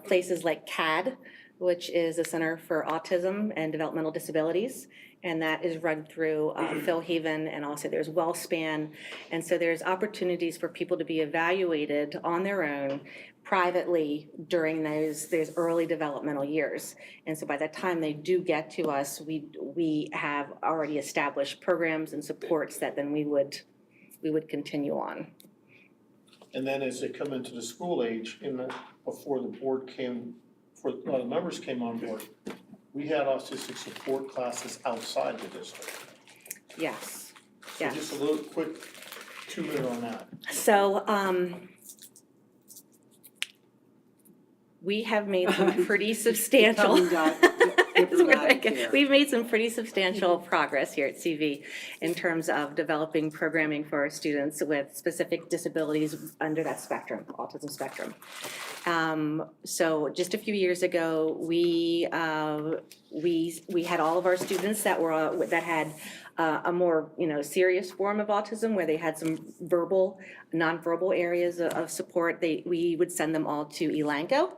places like CAD, which is a Center for Autism and Developmental Disabilities, and that is run through Phil Haven, and also there's WellSpan. And so there's opportunities for people to be evaluated on their own privately during those early developmental years. And so by the time they do get to us, we have already established programs and supports that then we would continue on. And then as they come into the school age, before the members came on board, we had autistic support classes outside the district. Yes, So yes. just a little quick 2-minute on that. So we have made some pretty substantial. Tell me, Diplomatic here. We've made some pretty substantial progress here at CV in terms of developing programming for our students with specific disabilities under that spectrum, autism spectrum. So just a few years ago, we had all of our students that had a more, serious form of autism where they had some verbal, nonverbal areas of support. We would send them all to Elanco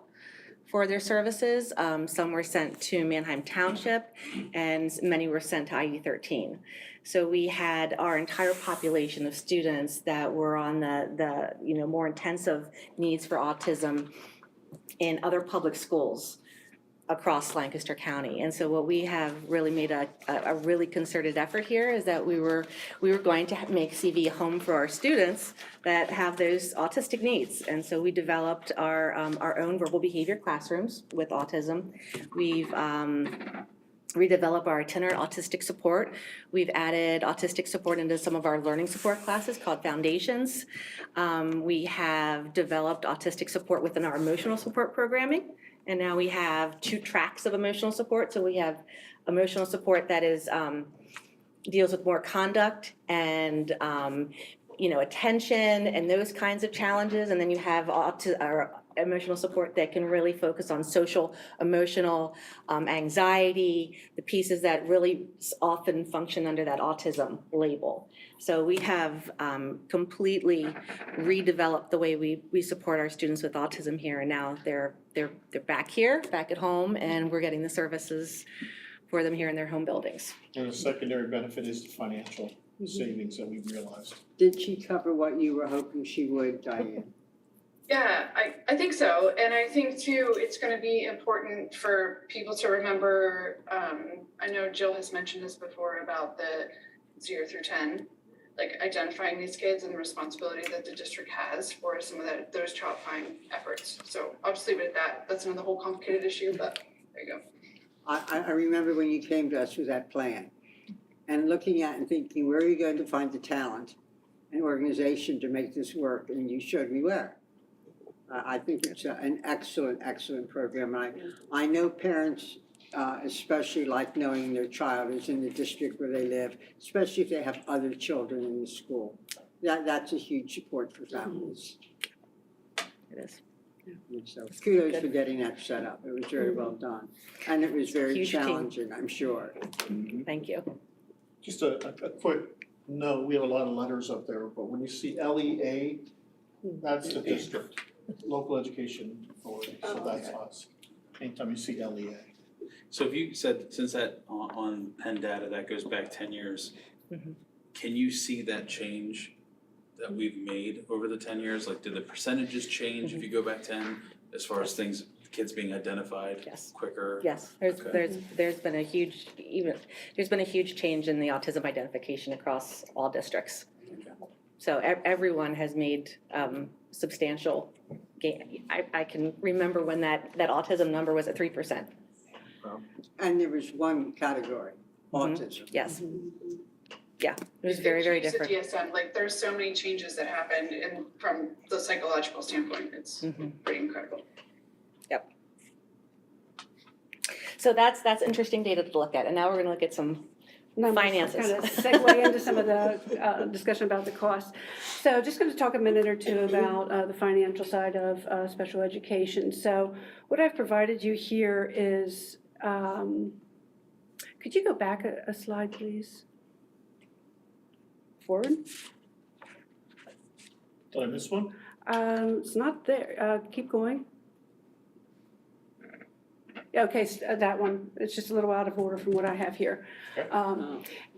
for their services. Some were sent to Manheim Township, and many were sent to IE13. So we had our entire population of students that were on the more intensive needs for autism in other public schools across Lancaster County. And so what we have really made a really concerted effort here is that we were going to make CV a home for our students that have those autistic needs. And so we developed our own verbal behavior classrooms with autism. We've redeveloped our itinerant autistic support. We've added autistic support into some of our learning support classes called Foundations. We have developed autistic support within our emotional support programming. And now we have 2 tracks of emotional support. So we have emotional support that is deals with more conduct and attention and those kinds of challenges. And then you have our emotional support that can really focus on social, emotional, anxiety, the pieces that really often function under that autism label. So we have completely redeveloped the way we support our students with autism here, and now they're back here, back at home, and we're getting the services for them here in their home buildings. And the secondary benefit is the financial savings that we've realized. Did she cover what you were hoping she would, Diane? Yeah, I think so. And I think too, it's going to be important for people to remember, I know Jill has mentioned this before about the 0 through 10, like identifying these kids and the responsibility that the district has for some of those child find efforts. So I'll just leave it at that. That's another whole complicated issue, but there you go. I remember when you came to us with that plan and looking at and thinking, where are you going to find the talent and organization to make this work? And you showed me where. I think it's an excellent, excellent program. I know parents especially like knowing their child is in the district where they live, especially if they have other children in the school. That's a huge support for families. It is. And so kudos for getting that set up. It was very well done. And it was very Huge team. challenging, I'm sure. Thank you. Just a quick note, we have a lot of letters up there, but when you see LEA, that's the district, local education authority, so that's us. Anytime you see LEA. So if you said, since that on Penn data, that goes back 10 years, can you see that change that we've made over the 10 years? Like, did the percentages change if you go back 10 as far as things, kids being identified quicker? Yes, there's been a huge change in the autism identification across all districts. So everyone has made substantial gain. I can remember when that autism number was at 3%. And there was one category, autism. Yes. Yeah, it was very, very different. The DSM, like there's so many changes that happened and from the psychological standpoint, it's pretty incredible. Yep. So that's interesting data to look at. And now we're going to look at some finances. Kind of segue into some of the discussion about the cost. So just going to talk a minute or two about the financial side of special education. So what I've provided you here is, could you go back a slide, please? Forward. Did I miss one? It's not there. Keep going. Yeah, okay, so that one, it's just a little out of order from what I have here. Okay.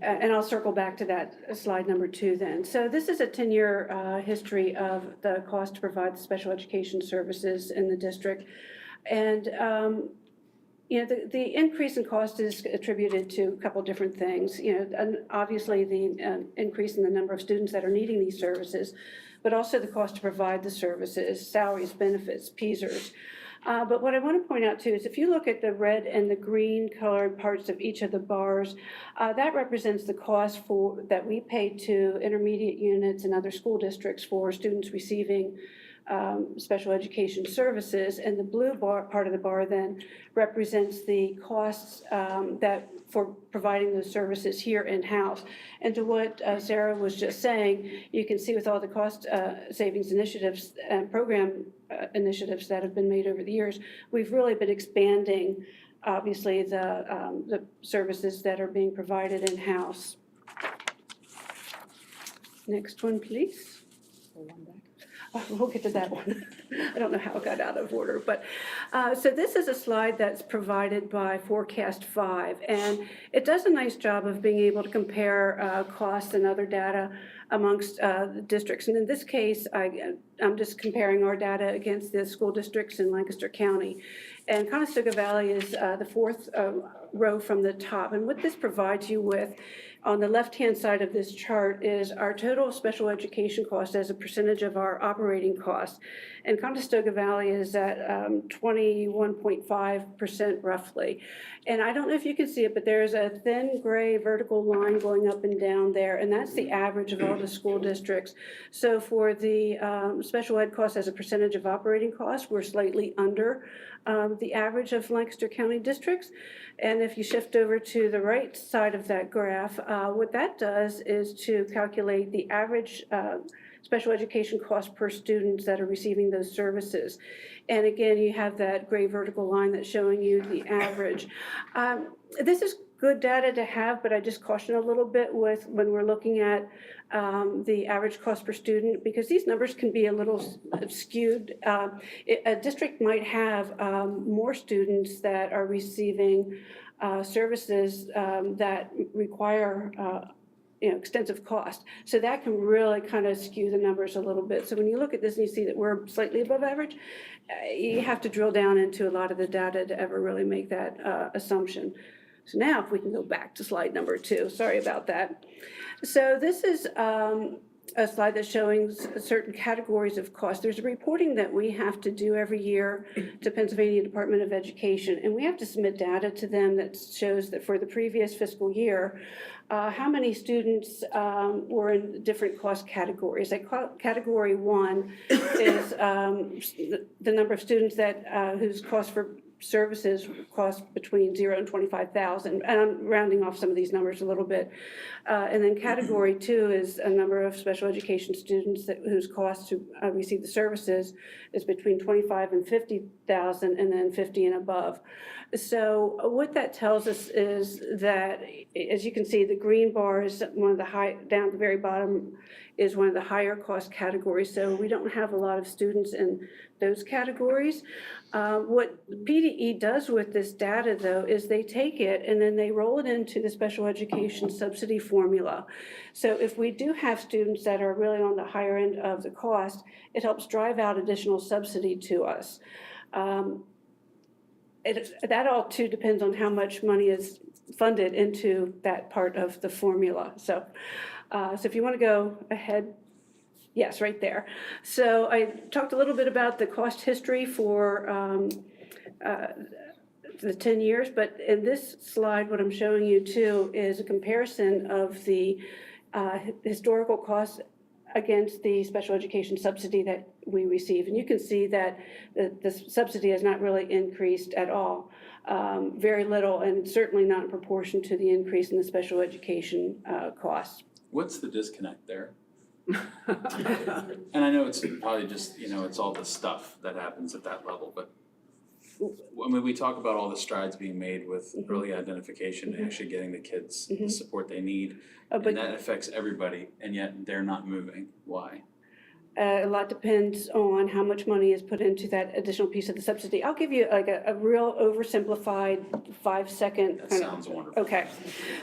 And I'll circle back to that slide number 2 then. So this is a 10-year history of the cost to provide special education services in the district. And the increase in cost is attributed to a couple different things. And obviously the increase in the number of students that are needing these services, but also the cost to provide the services, salaries, benefits, PSERs. But what I want to point out too is if you look at the red and the green colored parts of each of the bars, that represents the cost that we pay to intermediate units and other school districts for students receiving special education services. And the blue bar, part of the bar then represents the costs that for providing those services here in-house. And to what Sarah was just saying, you can see with all the cost savings initiatives and program initiatives that have been made over the years, we've really been expanding, obviously, the services that are being provided in-house. Next one, please. We'll get to that one. I don't know how it got out of order, but so this is a slide that's provided by Forecast 5, and it does a nice job of being able to compare costs and other data amongst the districts. And in this case, I'm just comparing our data against the school districts in Lancaster County. And Conestoga Valley is the fourth row from the top. And what this provides you with on the left-hand side of this chart is our total special education cost as a percentage of our operating costs. And Conestoga Valley is at 21.5% roughly. And I don't know if you can see it, but there's a thin gray vertical line going up and down there, and that's the average of all the school districts. So for the special ed costs as a percentage of operating costs, we're slightly under the average of Lancaster County districts. And if you shift over to the right side of that graph, what that does is to calculate the average special education cost per student that are receiving those services. And again, you have that gray vertical line that's showing you the average. This is good data to have, but I just caution a little bit with when we're looking at the average cost per student, because these numbers can be a little skewed. A district might have more students that are receiving services that require extensive cost. So that can really kind of skew the numbers a little bit. So when you look at this and you see that we're slightly above average, you have to drill down into a lot of the data to ever really make that assumption. So now if we can go back to slide number 2, sorry about that. So this is a slide that's showing certain categories of cost. There's a reporting that we have to do every year to Pennsylvania Department of Education, and we have to submit data to them that shows that for the previous fiscal year, how many students were in different cost categories. Like category 1 is the number of students that whose cost for services cost between 0 and 25,000, and I'm rounding off some of these numbers a little bit. And then category 2 is a number of special education students whose cost to receive the services is between 25 and 50,000, and then 50 and above. So what that tells us is that, as you can see, the green bar is one of the down at the very bottom is one of the higher cost categories. So we don't have a lot of students in those categories. What PDE does with this data, though, is they take it and then they roll it into the special education subsidy formula. So if we do have students that are really on the higher end of the cost, it helps drive out additional subsidy to us. That all too depends on how much money is funded into that part of the formula. So if you want to go ahead. Yes, right there. So I talked a little bit about the cost history for the 10 years, but in this slide, what I'm showing you too is a comparison of the historical costs against the special education subsidy that we receive. And you can see that the subsidy has not really increased at all, very little, and certainly not in proportion to the increase in the special education costs. What's the disconnect there? And I know it's probably just, it's all the stuff that happens at that level, but I mean, we talk about all the strides being made with early identification and actually getting the kids the support they need, and that affects everybody, and yet they're not moving. Why? A lot depends on how much money is put into that additional piece of the subsidy. I'll give you like a real oversimplified 5-second. That sounds wonderful. Okay.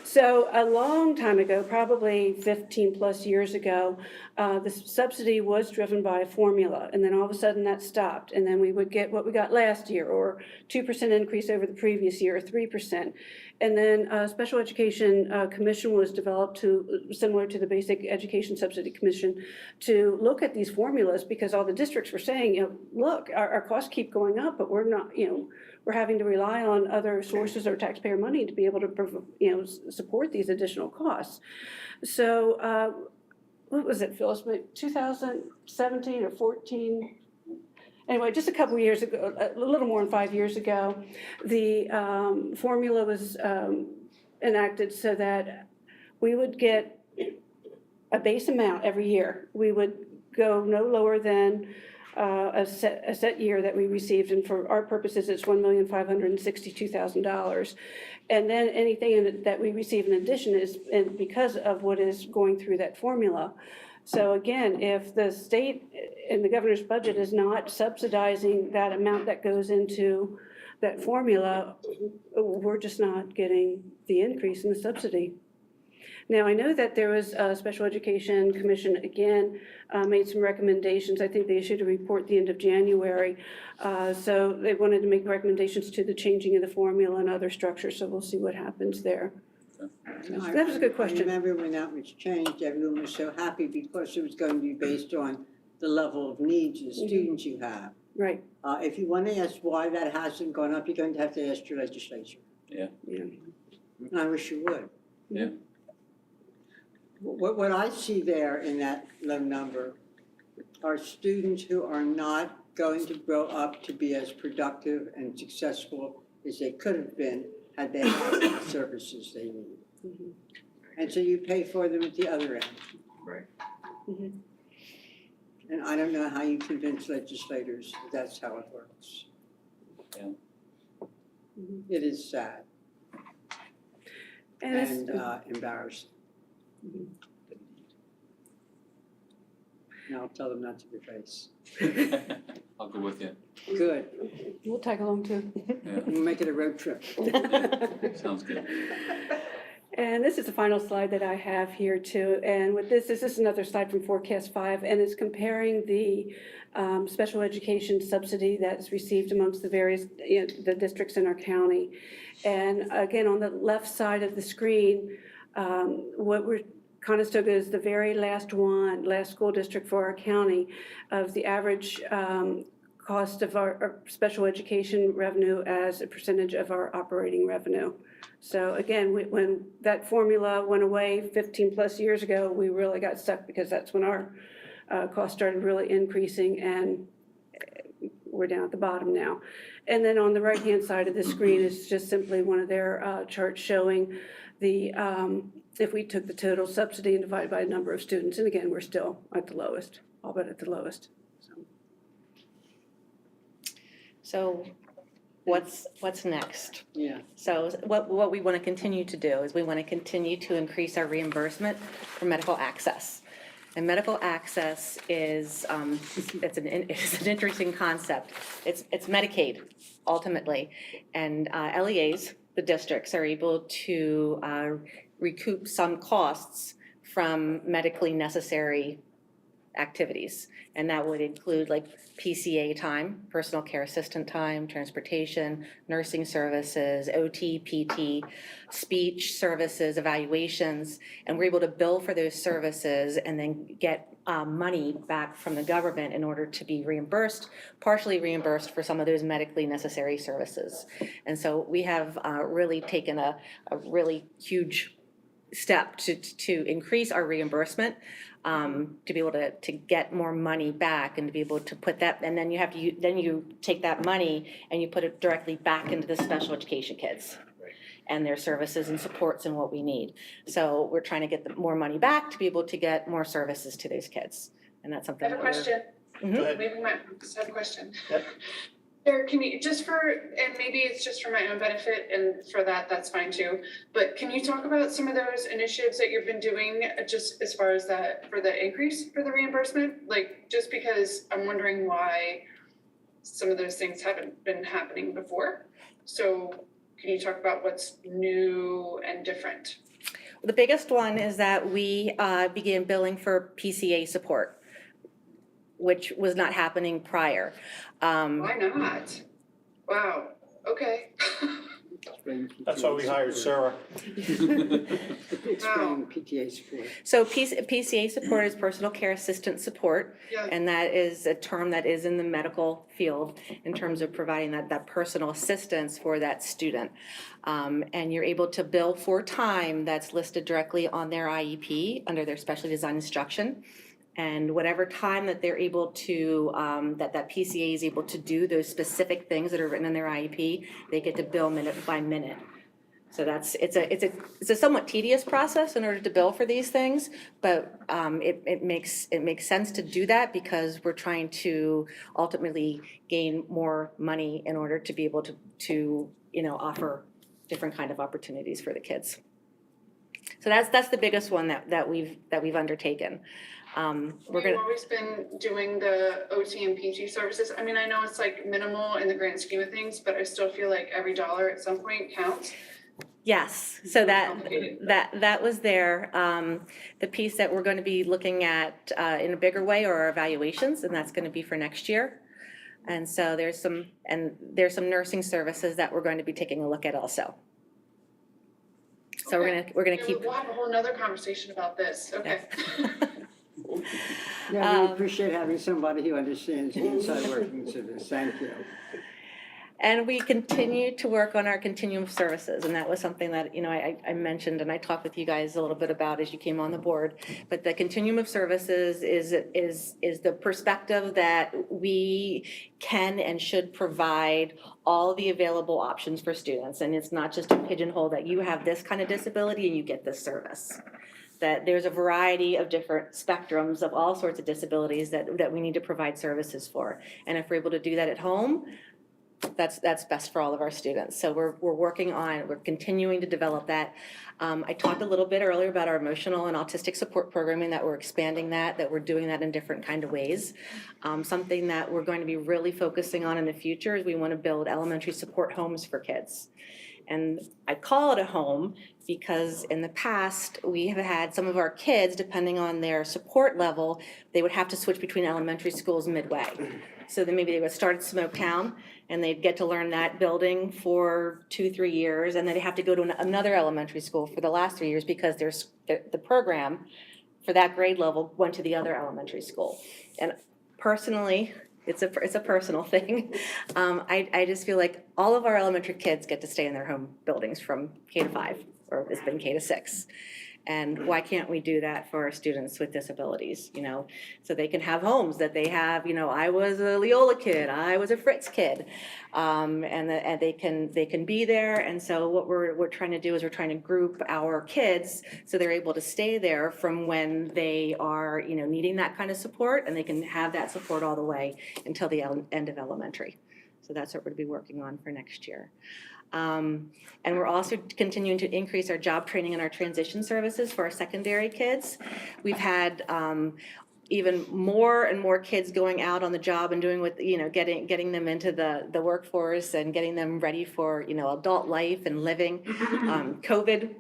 So a long time ago, probably 15 plus years ago, the subsidy was driven by a formula, and then all of a sudden that stopped, and then we would get what we got last year, or 2% increase over the previous year, or 3%. And then a special education commission was developed similar to the basic education subsidy commission, to look at these formulas, because all the districts were saying, look, our costs keep going up, but we're not, we're having to rely on other sources or taxpayer money to be able to, support these additional costs. So what was it, Phyllis, 2017 or 14? anyway, just a couple years ago, a little more than 5 years ago, the formula was enacted so that we would get a base amount every year. We would go no lower than a set year that we received, and for our purposes, it's $1,562,000. And then anything that we receive in addition is and because of what is going through that formula. So again, if the state and the governor's budget is not subsidizing that amount that goes into that formula, we're just not getting the increase in the subsidy. Now, I know that there was a Special Education Commission, again, made some recommendations. I think they issued a report at the end of January. So they wanted to make recommendations to the changing of the formula and other structures, so we'll see what happens there. That was a good question. I remember when that was changed, everyone was so happy because it was going to be based on the level of needs of the students you have. Right. If you want to ask why that hasn't gone up, you're going to have to ask your legislature. Yeah. And I wish you would. Yeah. What I see there in that low number are students who are not going to grow up to be as productive and successful as they could have been had they had the services they need. And so you pay for them at the other end. Right. And I don't know how you convince legislators that that's how it works. Yeah. It is sad and embarrassing. And I'll tell them not to your face. I'll go with you. Good. We'll tag along too. We'll make it a road trip. Sounds good. And this is the final slide that I have here too. And with this is another slide from Forecast 5, and it's comparing the special education subsidy that's received amongst the various the districts in our county. And again, on the left side of the screen, Conestoga is the very last school district for our county of the average cost of our special education revenue as a percentage of our operating revenue. So again, when that formula went away 15 plus years ago, we really got stuck because that's when our costs started really increasing, and we're down at the bottom now. And then on the right-hand side of the screen is just simply one of their charts showing the if we took the total subsidy and divided by the number of students, and again, we're still at the lowest, all but at the lowest. So what's next? Yeah. So what we want to continue to do is we want to continue to increase our reimbursement for medical access. And medical access is it's an interesting concept. It's Medicaid ultimately, and LEAs, the districts, are able to recoup some costs from medically necessary activities, and that would include like PCA time, personal care assistant time, transportation, nursing services, OT, PT, speech services, evaluations, and we're able to bill for those services and then get money back from the government in order to be reimbursed, partially reimbursed for some of those medically necessary services. And so we have really taken a really huge step to increase our reimbursement, to be able to get more money back and to be able to put that, and then you take that money and you put it directly back into the special education kids and their services and supports and what we need. So we're trying to get more money back to be able to get more services to those kids, and that's something. I have a question. Mhm. Go ahead. Maybe I just have a question. Yep. There, can you, and maybe it's just for my own benefit, and for that's fine too, but can you talk about some of those initiatives that you've been doing, just as far as for the increase for the reimbursement? Like, just because I'm wondering why some of those things haven't been happening before. So can you talk about what's new and different? The biggest one is that we began billing for PCA support, which was not happening prior. Why not? Wow, okay. That's why we hired Sarah. Explain PTA support. So PCA support is personal care assistant support, Yeah. and that is a term that is in the medical field in terms of providing that personal assistance for that student. And you're able to bill for time that's listed directly on their IEP under their specially designed instruction. And whatever time that they're able to, that PCA is able to do those specific things that are written in their IEP, they get to bill minute by minute. So it's a somewhat tedious process in order to bill for these things, but it makes sense to do that because we're trying to ultimately gain more money in order to be able to offer different kind of opportunities for the kids. So that's the biggest one that we've undertaken. We've always been doing the OT and PT services. I mean, I know it's like minimal in the grand scheme of things, but I still feel like every dollar at some point counts. Yes, so that was there. The piece that we're going to be looking at in a bigger way are our evaluations, and that's going to be for next year. And so there's some nursing services that we're going to be taking a look at also. So Okay. we're gonna keep. We'll have a whole nother conversation about this. Okay. Yeah, we appreciate having somebody who understands the inside workings of this. Thank you. And we continue to work on our continuum of services, and that was something that, I mentioned and I talked with you guys a little bit about as you came on the board. But the continuum of services is the perspective that we can and should provide all the available options for students. And it's not just a pigeonhole that you have this kind of disability and you get this service. That there's a variety of different spectrums of all sorts of disabilities that we need to provide services for. And if we're able to do that at home, that's best for all of our students. So we're continuing to develop that. I talked a little bit earlier about our emotional and autistic support programming, that we're expanding that we're doing that in different kind of ways. Something that we're going to be really focusing on in the future is we want to build elementary support homes for kids. And I call it a home because in the past, we have had some of our kids, depending on their support level, they would have to switch between elementary schools midway. So then maybe they would start at Smoketown and they'd get to learn that building for 2-3 years, and then they have to go to another elementary school for the last 3 years because the program for that grade level went to the other elementary school. And personally, it's a personal thing. I just feel like all of our elementary kids get to stay in their home buildings from K-5, or it's been K-6. And why can't we do that for our students with disabilities, so they can have homes that they have, I was a Leola kid, I was a Fritz kid, and they can be there. And so what we're trying to do is we're trying to group our kids so they're able to stay there from when they are, needing that kind of support, and they can have that support all the way until the end of elementary. So that's what we're going to be working on for next year. And we're also continuing to increase our job training and our transition services for our secondary kids. We've had even more and more kids going out on the job and doing what, getting them into the workforce and getting them ready for, adult life and living. COVID,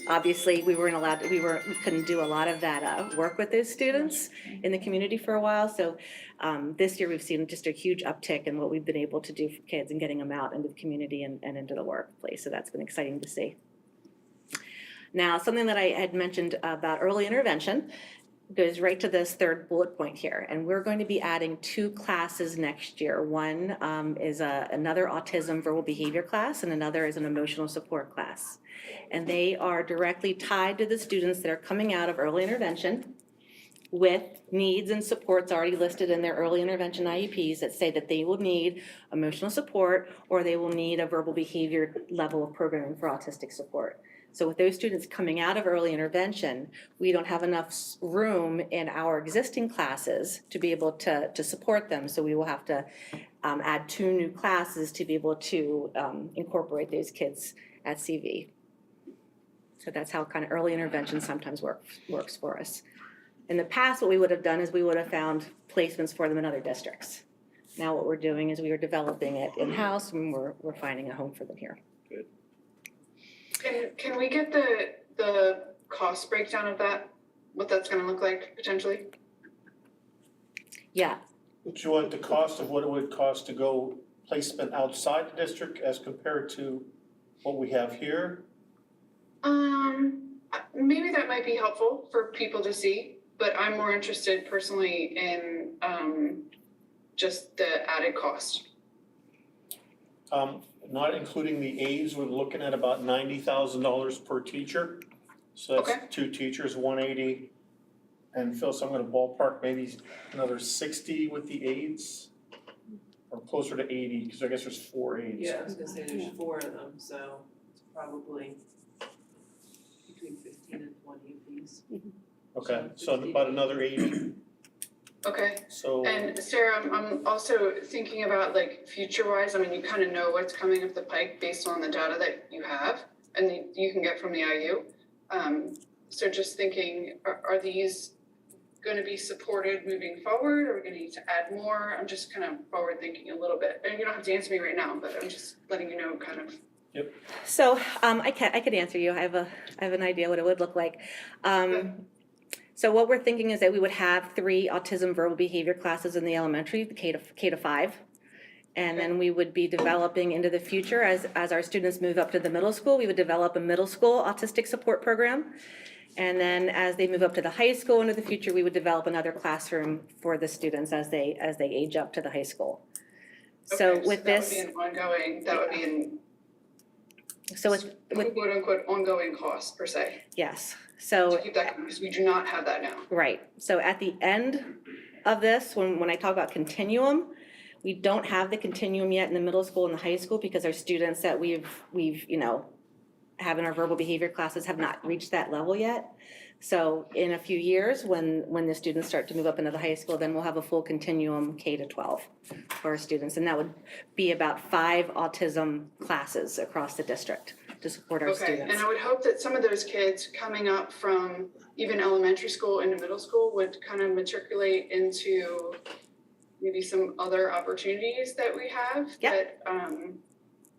obviously we couldn't do a lot of that work with those students in the community for a while. So this year we've seen just a huge uptick in what we've been able to do for kids and getting them out into the community and into the workplace. So that's been exciting to see. Now, something that I had mentioned about early intervention goes right to this third bullet point here. And we're going to be adding 2 classes next year. One is another autism verbal behavior class, and another is an emotional support class. And they are directly tied to the students that are coming out of early intervention with needs and supports already listed in their early intervention IEPs that say that they will need emotional support or they will need a verbal behavior level of programming for autistic support. So with those students coming out of early intervention, we don't have enough room in our existing classes to be able to support them. So we will have to add 2 new classes to be able to incorporate those kids at CV. So that's how kind of early intervention sometimes works for us. In the past, what we would have done is we would have found placements for them in other districts. Now what we're doing is we are developing it in-house, and we're finding a home for them here. Good. Can we get the cost breakdown of that, what that's gonna look like potentially? Yeah. Would you want the cost of what it would cost to go placement outside the district as compared to what we have here? Maybe that might be helpful for people to see, but I'm more interested personally in just the added cost. Not including the aides, we're looking at about $90,000 per teacher. So that's 2 teachers, $180. And Phil, so I'm gonna ballpark maybe another 60 with the aides, or closer to 80, because I guess there's 4 aides. Yeah, I was gonna say there's 4 of them, so it's probably between 15 and 20 of these. Okay, so about another 80, Okay, so. and Sarah, I'm also thinking about like future-wise, I mean, you kind of know what's coming up the pike based on the data that you have and you can get from the IU. So just thinking, are these gonna be supported moving forward? Are we gonna need to add more? I'm just kind of forward thinking a little bit. And you don't have to answer me right now, but I'm just letting you know kind of. So I could answer you. I have an idea what it would look like. So what we're thinking is that we would have 3 autism verbal behavior classes in the elementary, the K to 5. And then we would be developing into the future, as our students move up to the middle school, we would develop a middle school autistic support program. And then as they move up to the high school into the future, we would develop another classroom for the students as they age up to the high school. So with this. That would be an So with quote unquote ongoing cost per se. yes, so. To keep that, because we do not have that now. Right, so at the end of this, when I talk about continuum, we don't have the continuum yet in the middle school and the high school because our students that we've have in our verbal behavior classes have not reached that level yet. So in a few years, when the students start to move up into the high school, then we'll have a full continuum K to 12 for our students. And that would be about 5 autism classes across the district to support our students. Okay, and I would hope that some of those kids coming up from even elementary school into middle school would kind of matriculate into maybe some other opportunities that we have that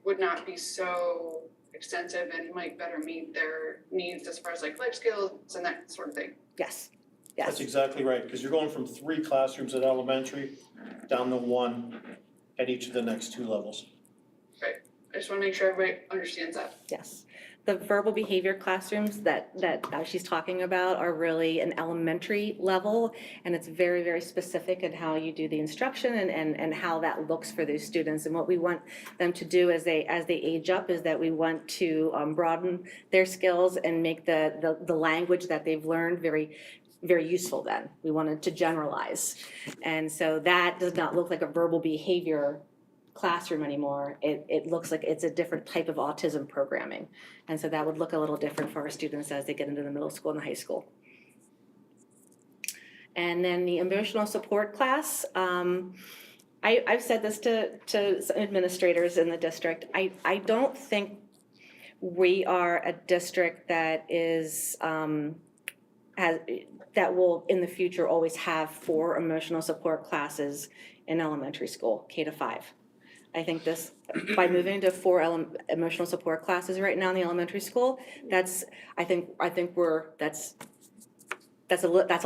would not be so extensive and might better meet their needs as far as like life skills and that sort of thing. Yes. That's exactly right, because you're going from 3 classrooms at elementary down to 1 at each of the next 2 levels. Right, I just want to make sure everybody understands that. Yes. The verbal behavior classrooms that she's talking about are really an elementary level, and it's very, very specific in how you do the instruction and how that looks for those students. And what we want them to do as they age up is that we want to broaden their skills and make the language that they've learned very, very useful then. We wanted to generalize. And so that does not look like a verbal behavior classroom anymore. It looks like it's a different type of autism programming. And so that would look a little different for our students as they get into the middle school and the high school. And then the emotional support class, I've said this to some administrators in the district. I don't think we are a district that is that will in the future always have 4 emotional support classes in elementary school, K to 5. I think this, by moving to 4 emotional support classes right now in the elementary school, that's a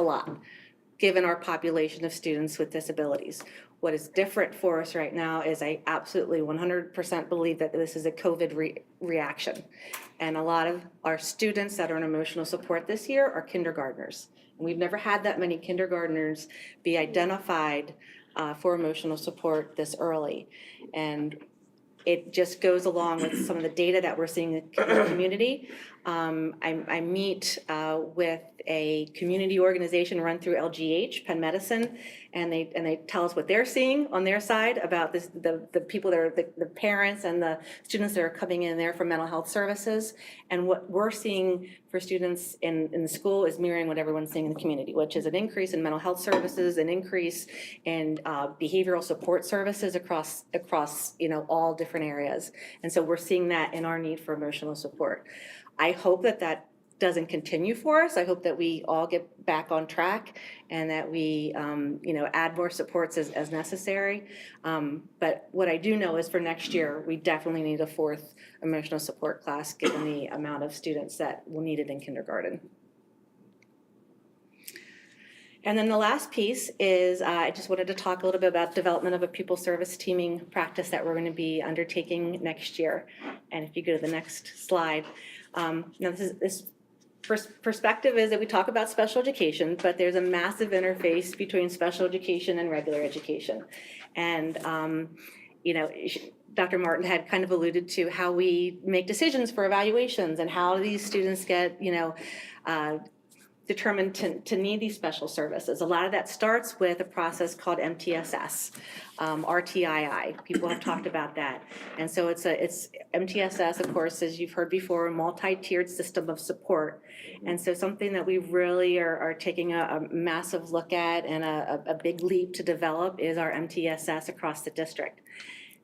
lot, given our population of students with disabilities. What is different for us right now is I absolutely 100% believe that this is a COVID reaction. And a lot of our students that are in emotional support this year are kindergartners. And we've never had that many kindergartners be identified for emotional support this early. And it just goes along with some of the data that we're seeing in the community. I meet with a community organization run through LGH, Penn Medicine, and they tell us what they're seeing on their side about this, the people that are the parents and the students that are coming in there for mental health services. And what we're seeing for students in the school is mirroring what everyone's seeing in the community, which is an increase in mental health services, an increase in behavioral support services across all different areas. And so we're seeing that in our need for emotional support. I hope that doesn't continue for us. I hope that we all get back on track and that we add more supports as necessary. But what I do know is for next year, we definitely need a 4th emotional support class given the amount of students that will need it in kindergarten. And then the last piece is I just wanted to talk a little bit about development of a pupil service teaming practice that we're going to be undertaking next year. And if you go to the next slide, now this perspective is that we talk about special education, but there's a massive interface between special education and regular education. And Dr. Martin had kind of alluded to how we make decisions for evaluations and how these students get, determined to need these special services. A lot of that starts with a process called MTSS, RTII. People have talked about that. And so it's MTSS, of course, as you've heard before, a multi-tiered system of support. And so something that we really are taking a massive look at and a big leap to develop is our MTSS across the district.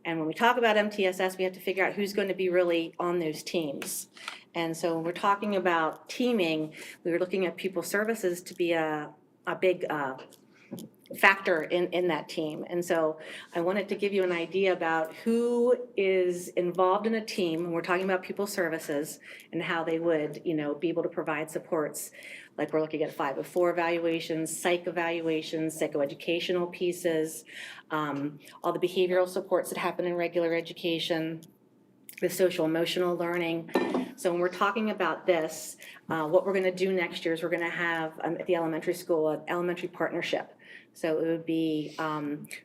And when we talk about MTSS, we have to figure out who's going to be really on those teams. And so when we're talking about teaming, we were looking at pupil services to be a big factor in that team. And so I wanted to give you an idea about who is involved in a team when we're talking about pupil services and how they would, be able to provide supports. Like we're looking at 504 evaluations, psych evaluations, psychoeducational pieces, all the behavioral supports that happen in regular education, the social emotional learning. So when we're talking about this, what we're going to do next year is we're going to have at the elementary school an elementary partnership. So it would be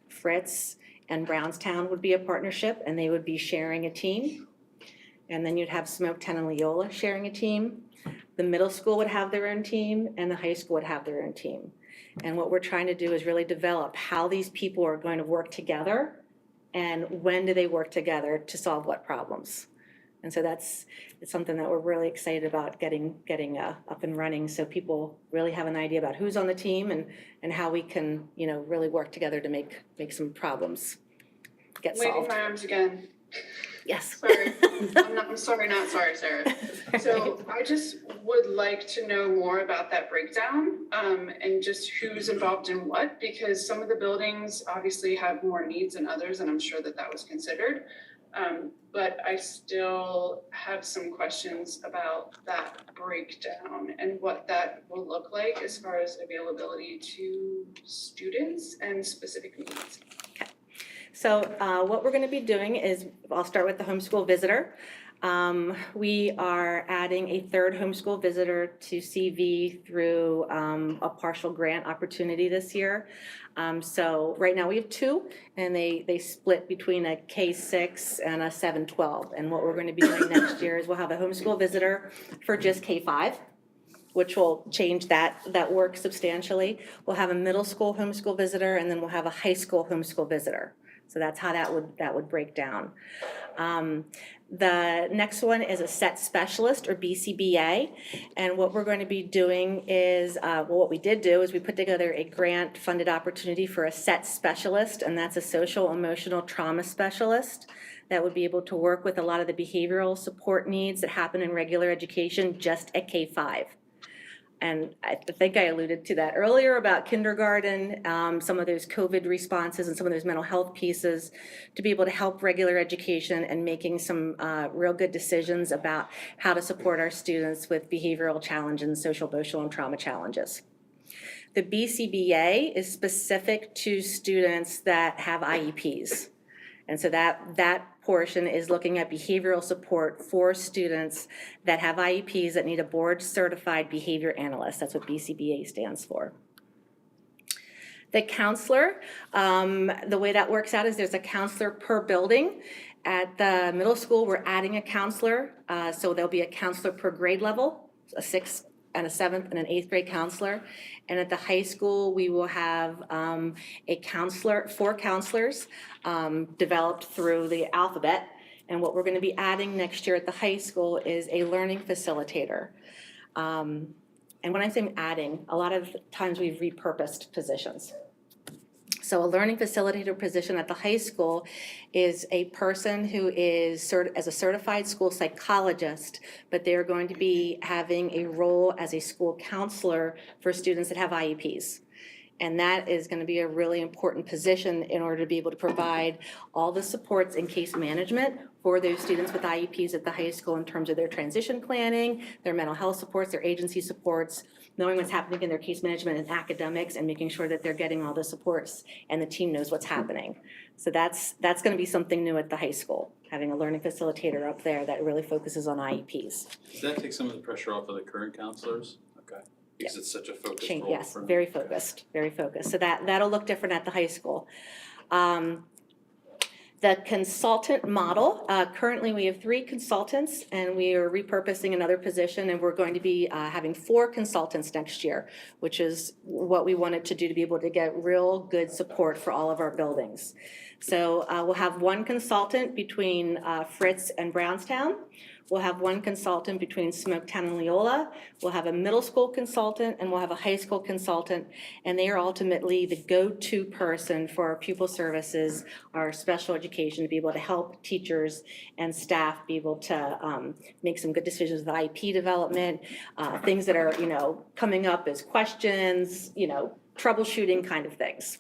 Fritz and Brownstown would be a partnership, and they would be sharing a team. And then you'd have Smoketown and Leola sharing a team. The middle school would have their own team, and the high school would have their own team. And what we're trying to do is really develop how these people are going to work together and when do they work together to solve what problems. And so it's something that we're really excited about getting up and running, so people really have an idea about who's on the team and how we can, really work together to make some problems get solved. Waving my arms again. Yes. Sorry. I'm sorry, not sorry, Sarah. So I just would like to know more about that breakdown, and just who's involved in what, because some of the buildings obviously have more needs than others, and I'm sure that was considered. But I still have some questions about that breakdown and what that will look like as far as availability to students and specific needs. So what we're going to be doing is, I'll start with the homeschool visitor. We are adding a third homeschool visitor to CV through a partial grant opportunity this year. So right now we have 2, and they split between a K-6 and a 7-12. And what we're going to be doing next year is we'll have a homeschool visitor for just K-5, which will change that work substantially. We'll have a middle school homeschool visitor, and then we'll have a high school homeschool visitor. So that's how that would break down. The next one is a SET specialist, or BCBA, and what we're going to be doing is, what we did do is we put together a grant-funded opportunity for a SET specialist, and that's a social emotional trauma specialist that would be able to work with a lot of the behavioral support needs that happen in regular education just at K-5. And I think I alluded to that earlier about kindergarten, some of those COVID responses and some of those mental health pieces to be able to help regular education and making some real good decisions about how to support our students with behavioral challenges and social, emotional, and trauma challenges. The BCBA is specific to students that have IEPs. And so that portion is looking at behavioral support for students that have IEPs that need a board-certified behavior analyst. That's what BCBA stands for. The counselor, the way that works out is there's a counselor per building. At the middle school, we're adding a counselor, so there'll be a counselor per grade level, a 6th and a 7th and an 8th grade counselor. And at the high school, we will have a counselor, 4 counselors developed through the alphabet. And what we're going to be adding next year at the high school is a learning facilitator. And when I'm saying adding, a lot of times we've repurposed positions. So a learning facilitator position at the high school is a person who is as a certified school psychologist, but they're going to be having a role as a school counselor for students that have IEPs. And that is going to be a really important position in order to be able to provide all the supports in case management for those students with IEPs at the high school in terms of their transition planning, their mental health supports, their agency supports, knowing what's happening in their case management and academics, and making sure that they're getting all the supports and the team knows what's happening. So that's going to be something new at the high school, having a learning facilitator up there that really focuses on IEPs. Does that take some of the pressure off of the current counselors? Okay. Because it's such a focused role. Yes, for them. very focused, very focused. So that'll look different at the high school. The consultant model, currently we have 3 consultants and we are repurposing another position and we're going to be having 4 consultants next year, which is what we wanted to do to be able to get real good support for all of our buildings. So we'll have 1 consultant between Fritz and Brownstown. We'll have 1 consultant between Smoketown and Leola. We'll have a middle school consultant and we'll have a high school consultant. And they are ultimately the go-to person for our pupil services, our special education, to be able to help teachers and staff be able to make some good decisions with IP development, things that are, coming up as questions, troubleshooting kind of things.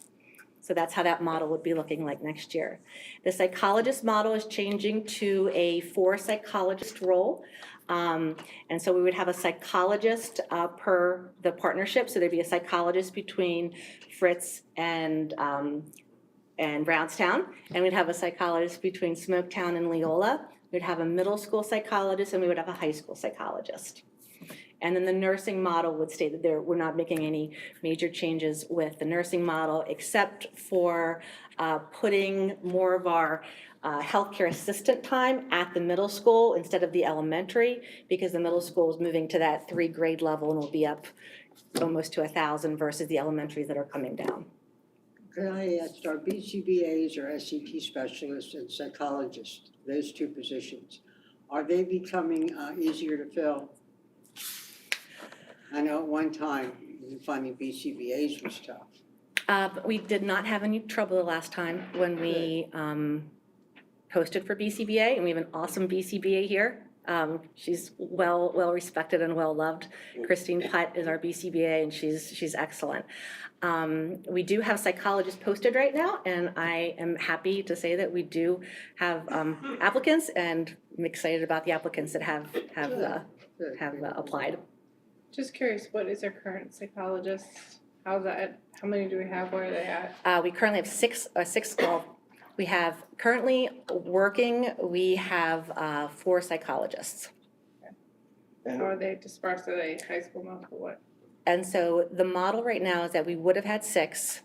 So that's how that model would be looking like next year. The psychologist model is changing to a 4-psychologist role. And so we would have a psychologist per the partnership. So there'd be a psychologist between Fritz and Brownstown. And we'd have a psychologist between Smoketown and Leola. We'd have a middle school psychologist and we would have a high school psychologist. And then the nursing model would stay that we're not making any major changes with the nursing model except for putting more of our healthcare assistant time at the middle school instead of the elementary, because the middle school is moving to that 3 grade level and will be up almost to 1,000 versus the elementaries that are coming down. Could I ask, our BCBAs or SET specialists and psychologists, those 2 positions, are they becoming easier to fill? I know at one time, finding BCBAs was tough. We did not have any trouble the last time when we posted for BCBA, and we have an awesome BCBA here. She's well respected and well loved. Christine Putt is our BCBA, and she's excellent. We do have psychologists posted right now, and I am happy to say that we do have applicants, and I'm excited about the applicants that have applied. Just curious, what is our current psychologist? How's that? How many do we have? Where are they at? We currently have six. Well, we have currently working. We have 4 psychologists. How are they dispersed? Are they high school, middle school, what? And so the model right now is that we would have had 6.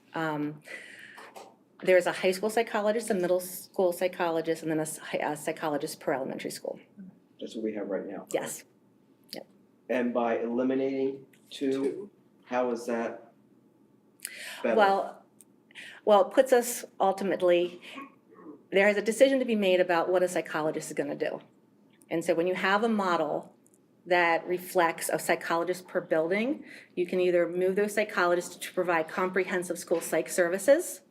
There's a high school psychologist, a middle school psychologist, and then a psychologist per elementary school. That's what we have right now. Yes. And by eliminating 2, how is that better? Well, it puts us ultimately, there is a decision to be made about what a psychologist is going to do. And so when you have a model that reflects a psychologist per building, you can either move those psychologists to provide comprehensive school psych services,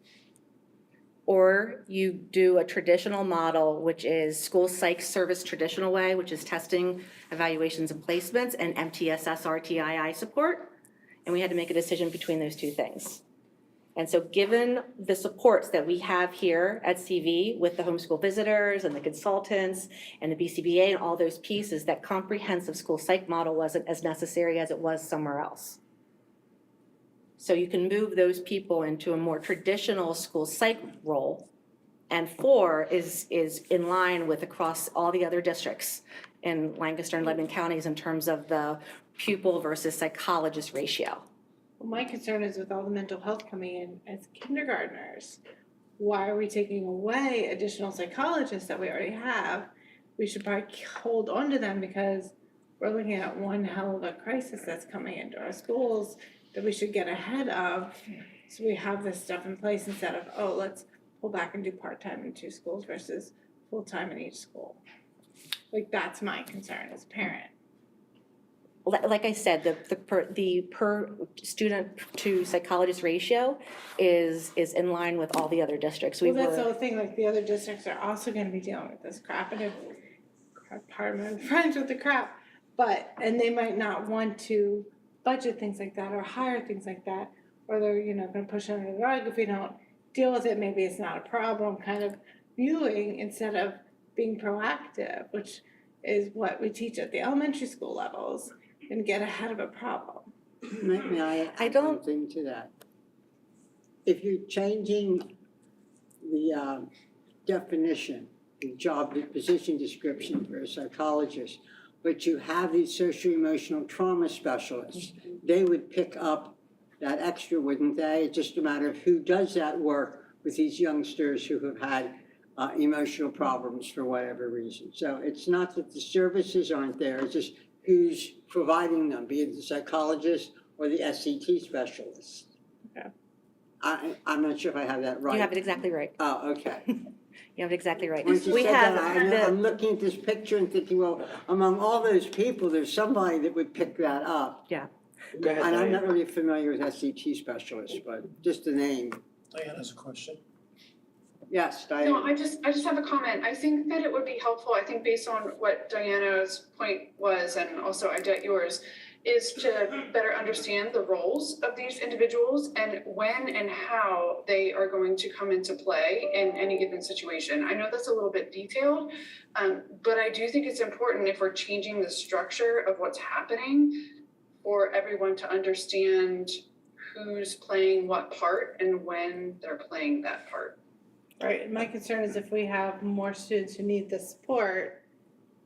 or you do a traditional model, which is school psych service traditional way, which is testing, evaluations, and placements, and MTSS RTII support. And we had to make a decision between those 2 things. And so given the supports that we have here at CV with the homeschool visitors and the consultants and the BCBA and all those pieces, that comprehensive school psych model wasn't as necessary as it was somewhere else. So you can move those people into a more traditional school psych role. And 4 is in line with across all the other districts in Lancaster and Lebanon counties in terms of the pupil versus psychologist ratio. Well, my concern is with all the mental health coming in as kindergartners, why are we taking away additional psychologists that we already have? We should probably hold on to them because we're looking at one hell of a crisis that's coming into our schools that we should get ahead of. So we have this stuff in place instead of, let's pull back and do part-time in 2 schools versus full-time in each school. Like, that's my concern as a parent. Like I said, the per student to psychologist ratio is in line with all the other districts. Well, that's the whole thing, like the other districts are also gonna be dealing with this crap, and pardon my French with the crap, and they might not want to budget things like that or hire things like that, or they're, gonna push it under the rug if we don't deal with it, maybe it's not a problem, kind of viewing instead of being proactive, which is what we teach at the elementary school levels, and get ahead of a problem. May I add something to that? If you're changing the definition, the position description for a psychologist, but you have these socio-emotional trauma specialists, they would pick up that extra, wouldn't they? It's just a matter of who does that work with these youngsters who have had emotional problems for whatever reason. So it's not that the services aren't there, it's just who's providing them, be it the psychologist or the SET specialist. Okay. I'm not sure if I have that right. You have it exactly right. Oh, okay. You have it exactly right. Once you We said have that, I'm looking at this picture and thinking, well, among all those people, there's somebody that would pick that up. Yeah. Go ahead, And I'm Diane. not really familiar with SET specialists, but just the name. Diane has a question. Yes, Diane. No, I just have a comment. I think that it would be helpful, I think based on what Diana's point was, and also I get yours, is to better understand the roles of these individuals and when and how they are going to come into play in any given situation. I know that's a little bit detailed, but I do think it's important if we're changing the structure of what's happening for everyone to understand who's playing what part and when they're playing that part. Right, and my concern is if we have more students who need the support,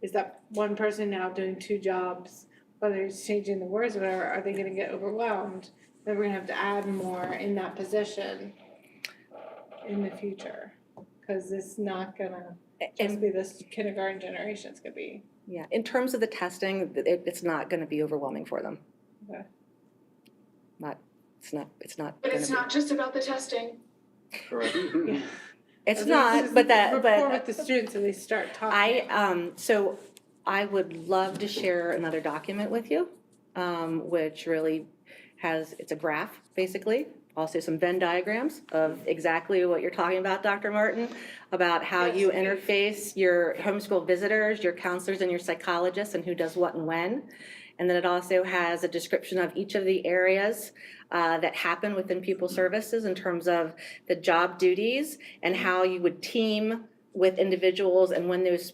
is that one person now doing two jobs, whether it's changing the words or whatever, are they gonna get overwhelmed? Then we're gonna have to add more in that position in the future. Cause it's not gonna just be this kindergarten generation, it's gonna be. Yeah, in terms of the testing, it's not gonna be overwhelming for them. Okay. It's not But gonna it's be. not just about the testing. Correct. It's This not, is but rapport but with the students and they start talking. so I would love to share another document with you, which really it's a graph, basically. Also some Venn diagrams of exactly what you're talking about, Dr. Martin, about how you interface your homeschool visitors, your counselors, and your psychologists, and who does what and when. And then it also has a description of each of the areas that happen within pupil services in terms of the job duties and how you would team with individuals and when those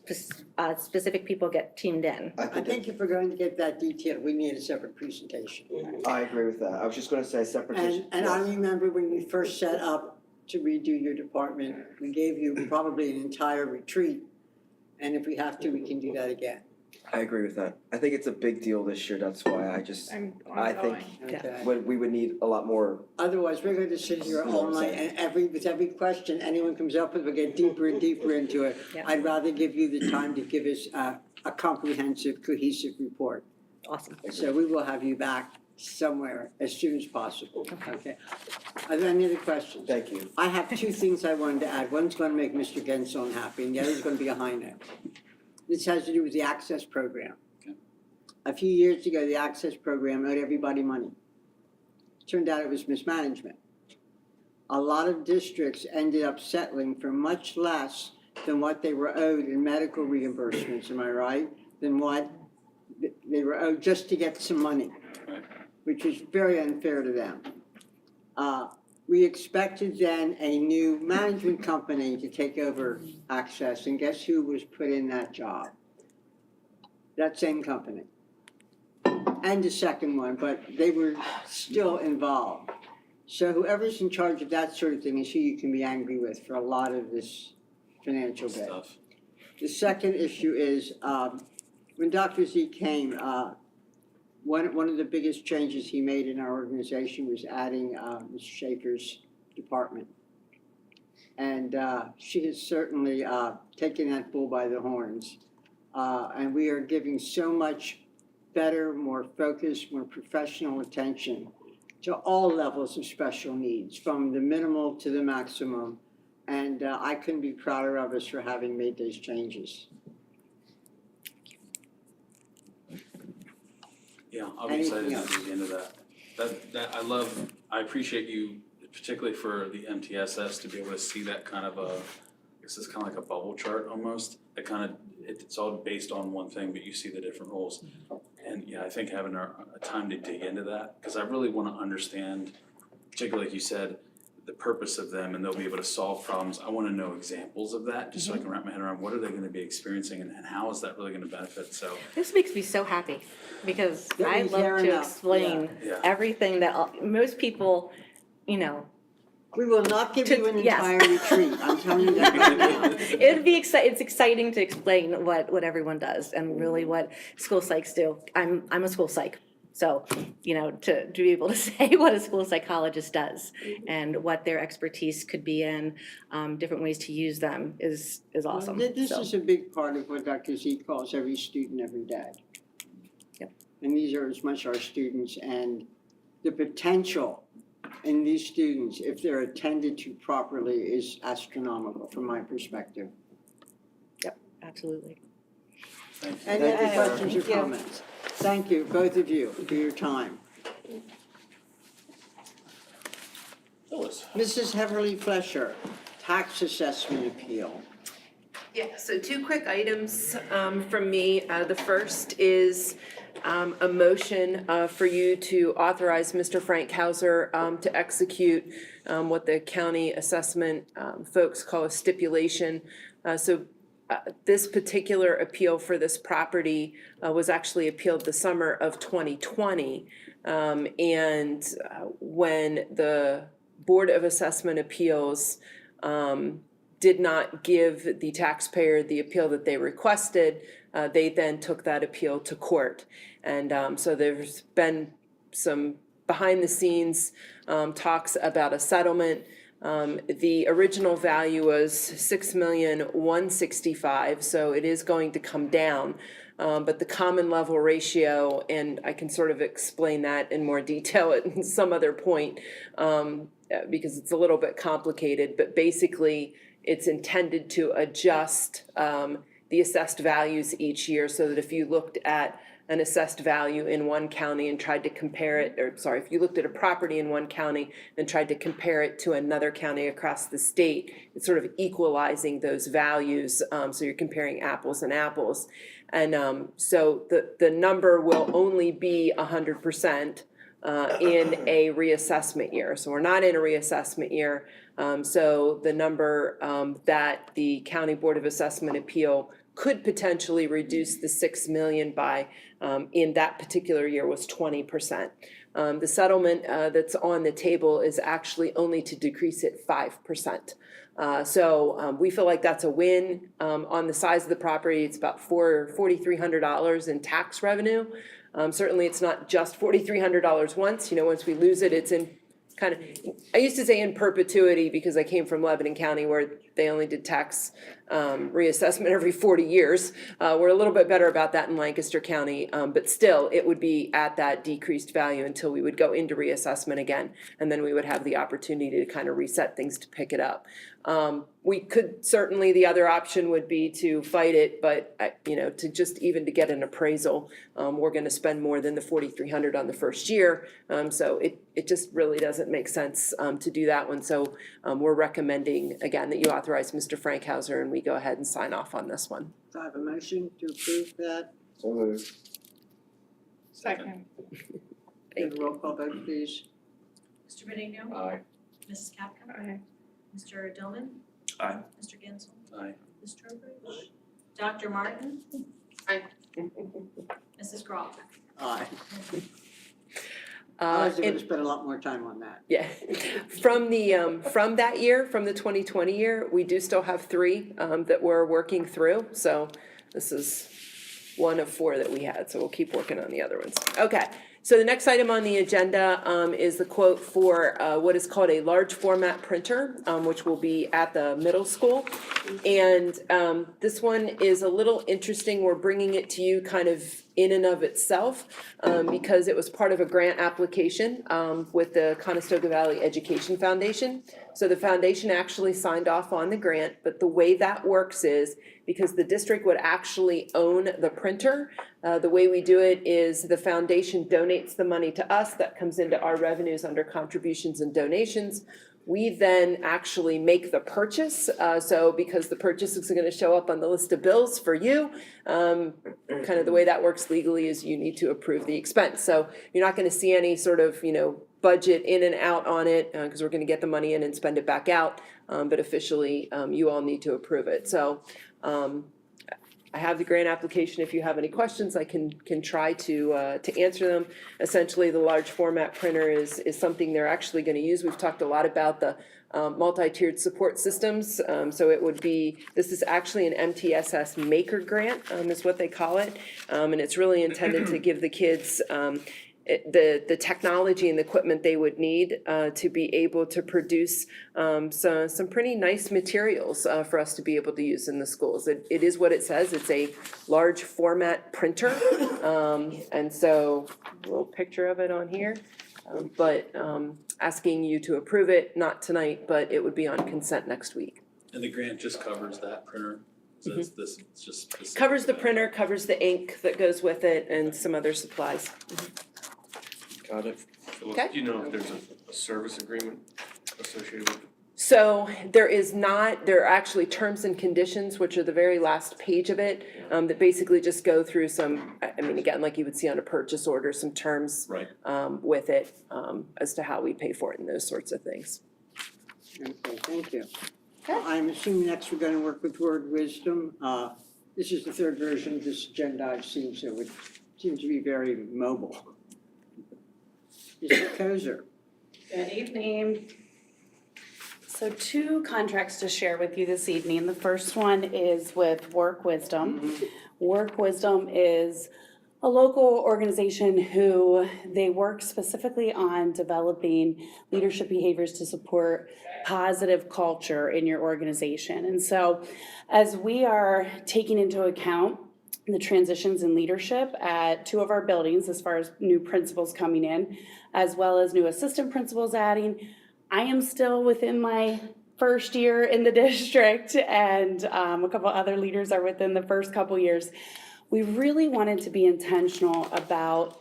specific people get teamed in. I think if we're going to get that detailed, we need a separate presentation. I agree with that. I was just gonna say separate. And I remember when you first set up to redo your department, we gave you probably an entire retreat. And if we have to, we can do that again. I agree with that. I think it's a big deal this year. That's why I think Okay. we would need a lot more. Otherwise, we're going to sit here all night and with every question anyone comes up with, we'll get deeper and deeper into it. Yeah. I'd rather give you the time to give us a comprehensive, cohesive report. Awesome. So we will have you back somewhere as soon as possible, okay? Are there any other questions? Thank you. I have two things I wanted to add. One's gonna make Mr. Gensel unhappy, and the other's gonna be a high note. This has to do with the Access Program. Okay. A few years ago, the Access Program owed everybody money. Turned out it was mismanagement. A lot of districts ended up settling for much less than what they were owed in medical reimbursements, am I right? Than what they were owed just to get some money, Right. which was very unfair to them. We expected then a new management company to take over Access, and guess who was put in that job? That same company. And the second one, but they were still involved. So whoever's in charge of that sort of thing is who you can be angry with for a lot of this financial bit. Stuff. The second issue is, when Dr. Z came, one of the biggest changes he made in our organization was adding Ms. Schaefer's department. And she has certainly taken that bull by the horns. And we are giving so much better, more focused, more professional attention to all levels of special needs, from the minimal to the maximum. And I couldn't be prouder of us for having made those changes. Yeah, I'll be excited to dig into that. I appreciate you, particularly for the MTSS, to be able to see that kind of I guess it's kind of like a bubble chart almost. That kind of, it's all based on one thing, but you see the different roles. And yeah, I think having a time to dig into that, because I really want to understand, particularly like you said, the purpose of them, and they'll be able to solve problems. I want to know examples of that, just so I can wrap my head around what are they going to be experiencing and how is that really going to benefit, so. This makes me so happy because That I means love fair to enough. explain Yeah. everything that most people, We will not give you an Yes. entire retreat, I'm telling you that right now. it's exciting to explain what everyone does and really what school psychs do. I'm a school psych. So, to be able to say what a school psychologist does and what their expertise could be in, different ways to use them is awesome. This So, is a big part of what Dr. Z calls every student, every day. Yep. And these are as much our students, and the potential in these students, if they're attended to properly, is astronomical from my perspective. absolutely. Thank you. Any other Thank questions or you. comments? Thank you, both of you, for your time. Phyllis. Mrs. Heverly Flesher, tax assessment appeal. Yeah, so two quick items from me. The first is a motion for you to authorize Mr. Frank Hauser to execute what the county assessment folks call a stipulation. This particular appeal for this property was actually appealed the summer of 2020. And when the Board of Assessment Appeals did not give the taxpayer the appeal that they requested, they then took that appeal to court. And so there's been some behind the scenes talks about a settlement. The original value was $6,165,000, so it is going to come down. But the common level ratio, and I can sort of explain that in more detail at some other point, because it's a little bit complicated, but basically it's intended to adjust the assessed values each year, so that if you looked at an assessed value in one county and tried to compare it, if you looked at a property in one county and tried to compare it to another county across the state, it's sort of equalizing those values, so you're comparing apples and apples. And so the number will only be 100% in a reassessment year. So we're not in a reassessment year. So the number that the County Board of Assessment Appeal could potentially reduce the 6 million by in that particular year was 20%. The settlement that's on the table is actually only to decrease it 5%. So we feel like that's a win. On the size of the property, it's about $4,300 in tax revenue. Certainly it's not just $4,300 once. Once we lose it, it's in kind of, I used to say in perpetuity because I came from Lebanon County where they only did tax reassessment every 40 years. We're a little bit better about that in Lancaster County, but still it would be at that decreased value until we would go into reassessment again, and then we would have the opportunity to kind of reset things to pick it up. We could certainly, the other option would be to fight it, but to just even to get an appraisal, we're going to spend more than the $4,300 on the first year. So it just really doesn't make sense to do that one. So we're recommending again that you authorize Mr. Frank Hauser and we go ahead and sign off on this one. Do I have a motion to approve that? So moved. Second. Give a roll call vote, please. Mr. Benigno? Aye. Mrs. Capca? Aye. Mr. Dillman? Aye. Mr. Gensel? Aye. Ms. Trowbridge? Dr. Martin? Aye. Mrs. Groff? Aye. I was And- going to spend a lot more time on that. Yeah, from that year, from the 2020 year, we do still have 3 that we're working through. So this is one of 4 that we had, so we'll keep working on the other ones. Okay, so the next item on the agenda is the quote for what is called a large format printer, which will be at the middle school. And this one is a little interesting. We're bringing it to you kind of in and of itself because it was part of a grant application with the Conestoga Valley Education Foundation. So the foundation actually signed off on the grant, but the way that works is because the district would actually own the printer, the way we do it is the foundation donates the money to us, that comes into our revenues under contributions and donations. We then actually make the purchase, so because the purchase is going to show up on the list of bills for you, kind of the way that works legally is you need to approve the expense. So you're not going to see any sort of, budget in and out on it because we're going to get the money in and spend it back out, but officially you all need to approve it. So I have the grant application. If you have any questions, I can try to answer them. Essentially, the large format printer is something they're actually going to use. We've talked a lot about the multi-tiered support systems. So it would be, this is actually an MTSS maker grant is what they call it. And it's really intended to give the kids the technology and the equipment they would need to be able to produce some pretty nice materials for us to be able to use in the schools. It is what it says. It's a large format printer. And so a little picture of it on here. But asking you to approve it, not tonight, but it would be on consent next week. And the grant just covers that printer? So it's this, it's just specific Covers to the that. printer, covers the ink that goes with it, and some other supplies. Got it. Okay. Do you know if there's a service agreement associated with it? So there is not, there are actually terms and conditions, which are the very last page of it, that basically just go through some, I mean, again, like you would see on a purchase order, some terms Right. with it as to how we pay for it and those sorts of things. Okay, thank you. I'm assuming next we're gonna work with Word Wisdom. This is the third version of this agenda I've seen, so it seems to be very mobile. Mr. Kozer. Good evening. So 2 contracts to share with you this evening. The first one is with Work Wisdom. Work Wisdom is a local organization who they work specifically on developing leadership behaviors to support positive culture in your organization. And so as we are taking into account the transitions in leadership at 2 of our buildings, as far as new principals coming in, as well as new assistant principals adding, I am still within my first year in the district, and a couple other leaders are within the first couple years. We really wanted to be intentional about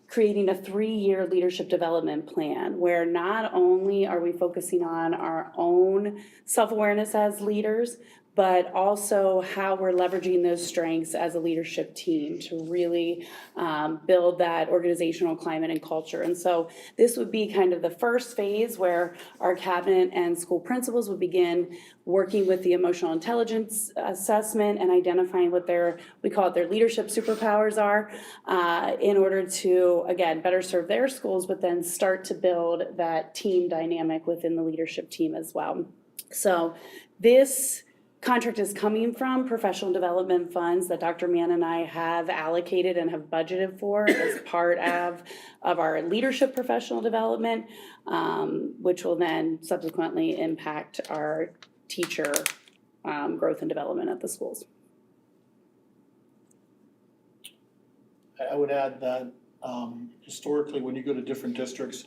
creating a 3-year leadership development plan where not only are we focusing on our own self-awareness as leaders, but also how we're leveraging those strengths as a leadership team to really build that organizational climate and culture. And so this would be kind of the first phase where our cabinet and school principals would begin working with the emotional intelligence assessment and identifying what we call it their leadership superpowers are in order to, again, better serve their schools, but then start to build that team dynamic within the leadership team as well. So this contract is coming from professional development funds that Dr. Mann and I have allocated and have budgeted for as part of our leadership professional development, which will then subsequently impact our teacher growth and development at the schools. I would add that historically, when you go to different districts,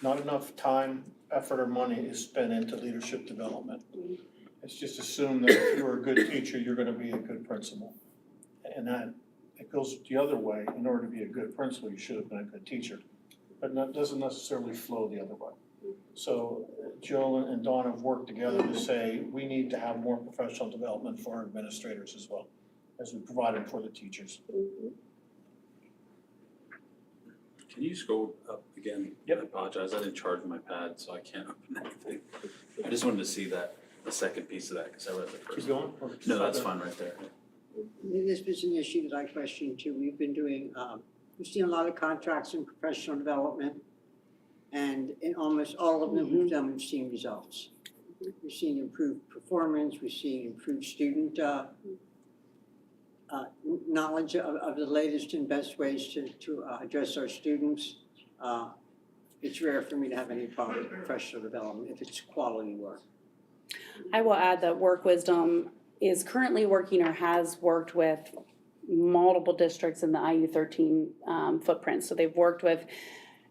not enough time, effort, or money is spent into leadership development. It's just assumed that if you're a good teacher, you're gonna be a good principal. And that, it goes the other way. In order to be a good principal, you should have been a good teacher. But that doesn't necessarily flow the other way. So Jill and Dawn have worked together to say, we need to have more professional development for our administrators as well, as we provided for the teachers. Can you scroll up again? Yep. I apologize, I didn't charge my pad, so I can't open anything. I just wanted to see that, the second piece of that, because I read the first. Keep going? Or No, that's stop fine right there. This was an issue that I questioned too. We've been doing, we've seen a lot of contracts in professional development. And in almost all of them we've done, we've seen results. We've seen improved performance, we've seen improved student knowledge of the latest and best ways to address our students. It's rare for me to have any problem with professional development if it's quality work. I will add that Work Wisdom is currently working or has worked with multiple districts in the IU13 footprint. So they've worked with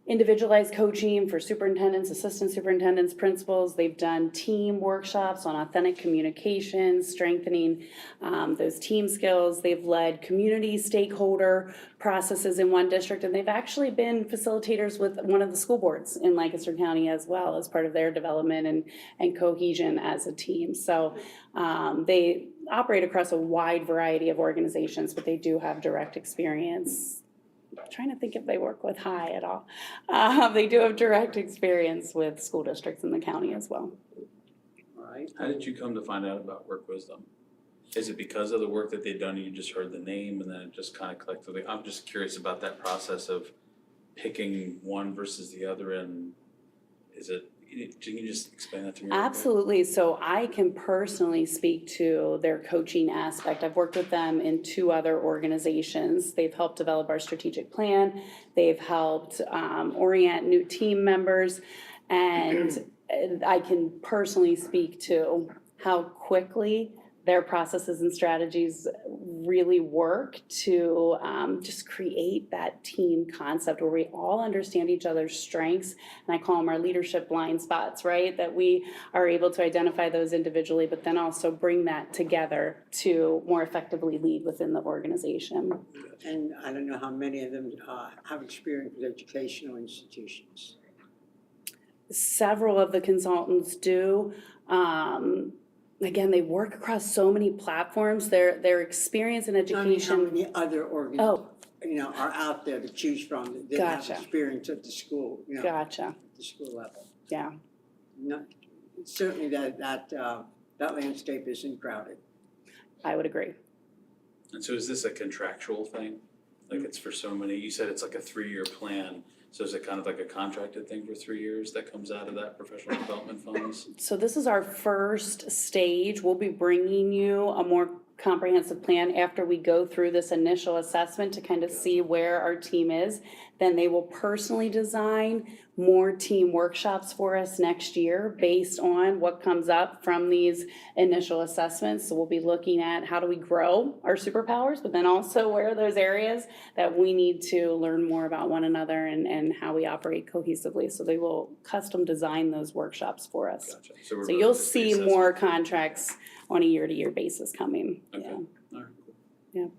individualized coaching for superintendents, assistant superintendents, principals. They've done team workshops on authentic communication, strengthening those team skills. They've led community stakeholder processes in one district, and they've actually been facilitators with one of the school boards in Lancaster County as well as part of their development and cohesion as a team. So they operate across a wide variety of organizations, but they do have direct experience. I'm trying to think if they work with High at all. They do have direct experience with school districts in the county as well. All right. How did you come to find out about Work Wisdom? Is it because of the work that they've done and you just heard the name and then it just kind of collectively? I'm just curious about that process of picking one versus the other, and is it Can you just explain that to me? real quick? Absolutely. So I can personally speak to their coaching aspect. I've worked with them in 2 other organizations. They've helped develop our strategic plan. They've helped orient new team members. And I can personally speak to how quickly their processes and strategies really work to just create that team concept where we all understand each other's strengths. And I call them our leadership blind spots, right? That we are able to identify those individually, but then also bring that together to more effectively lead within the organization. And I don't know how many of them have experience with educational institutions. Several of the consultants do. Again, they work across so many platforms. Their experience in education. How many other organizations, are out there to choose from that have Gotcha. experience at the school, Gotcha. at the school level? Yeah. Certainly that landscape isn't crowded. I would agree. And so is this a contractual thing? Like it's for so many, you said it's like a 3-year plan. So is it kind of like a contracted thing for 3 years that comes out of that professional development funds? So this is our first stage. We'll be bringing you a more comprehensive plan after we go through this initial assessment to kind of see where our team is. Then they will personally design more team workshops for us next year based on what comes up from these initial assessments. So we'll be looking at how do we grow our superpowers, but then also where are those areas that we need to learn more about one another and how we operate cohesively. So they will custom design those workshops for us. Gotcha. So we're you'll really just see reassessing. more contracts on a year-to-year basis coming. Okay. Yeah. All right, cool.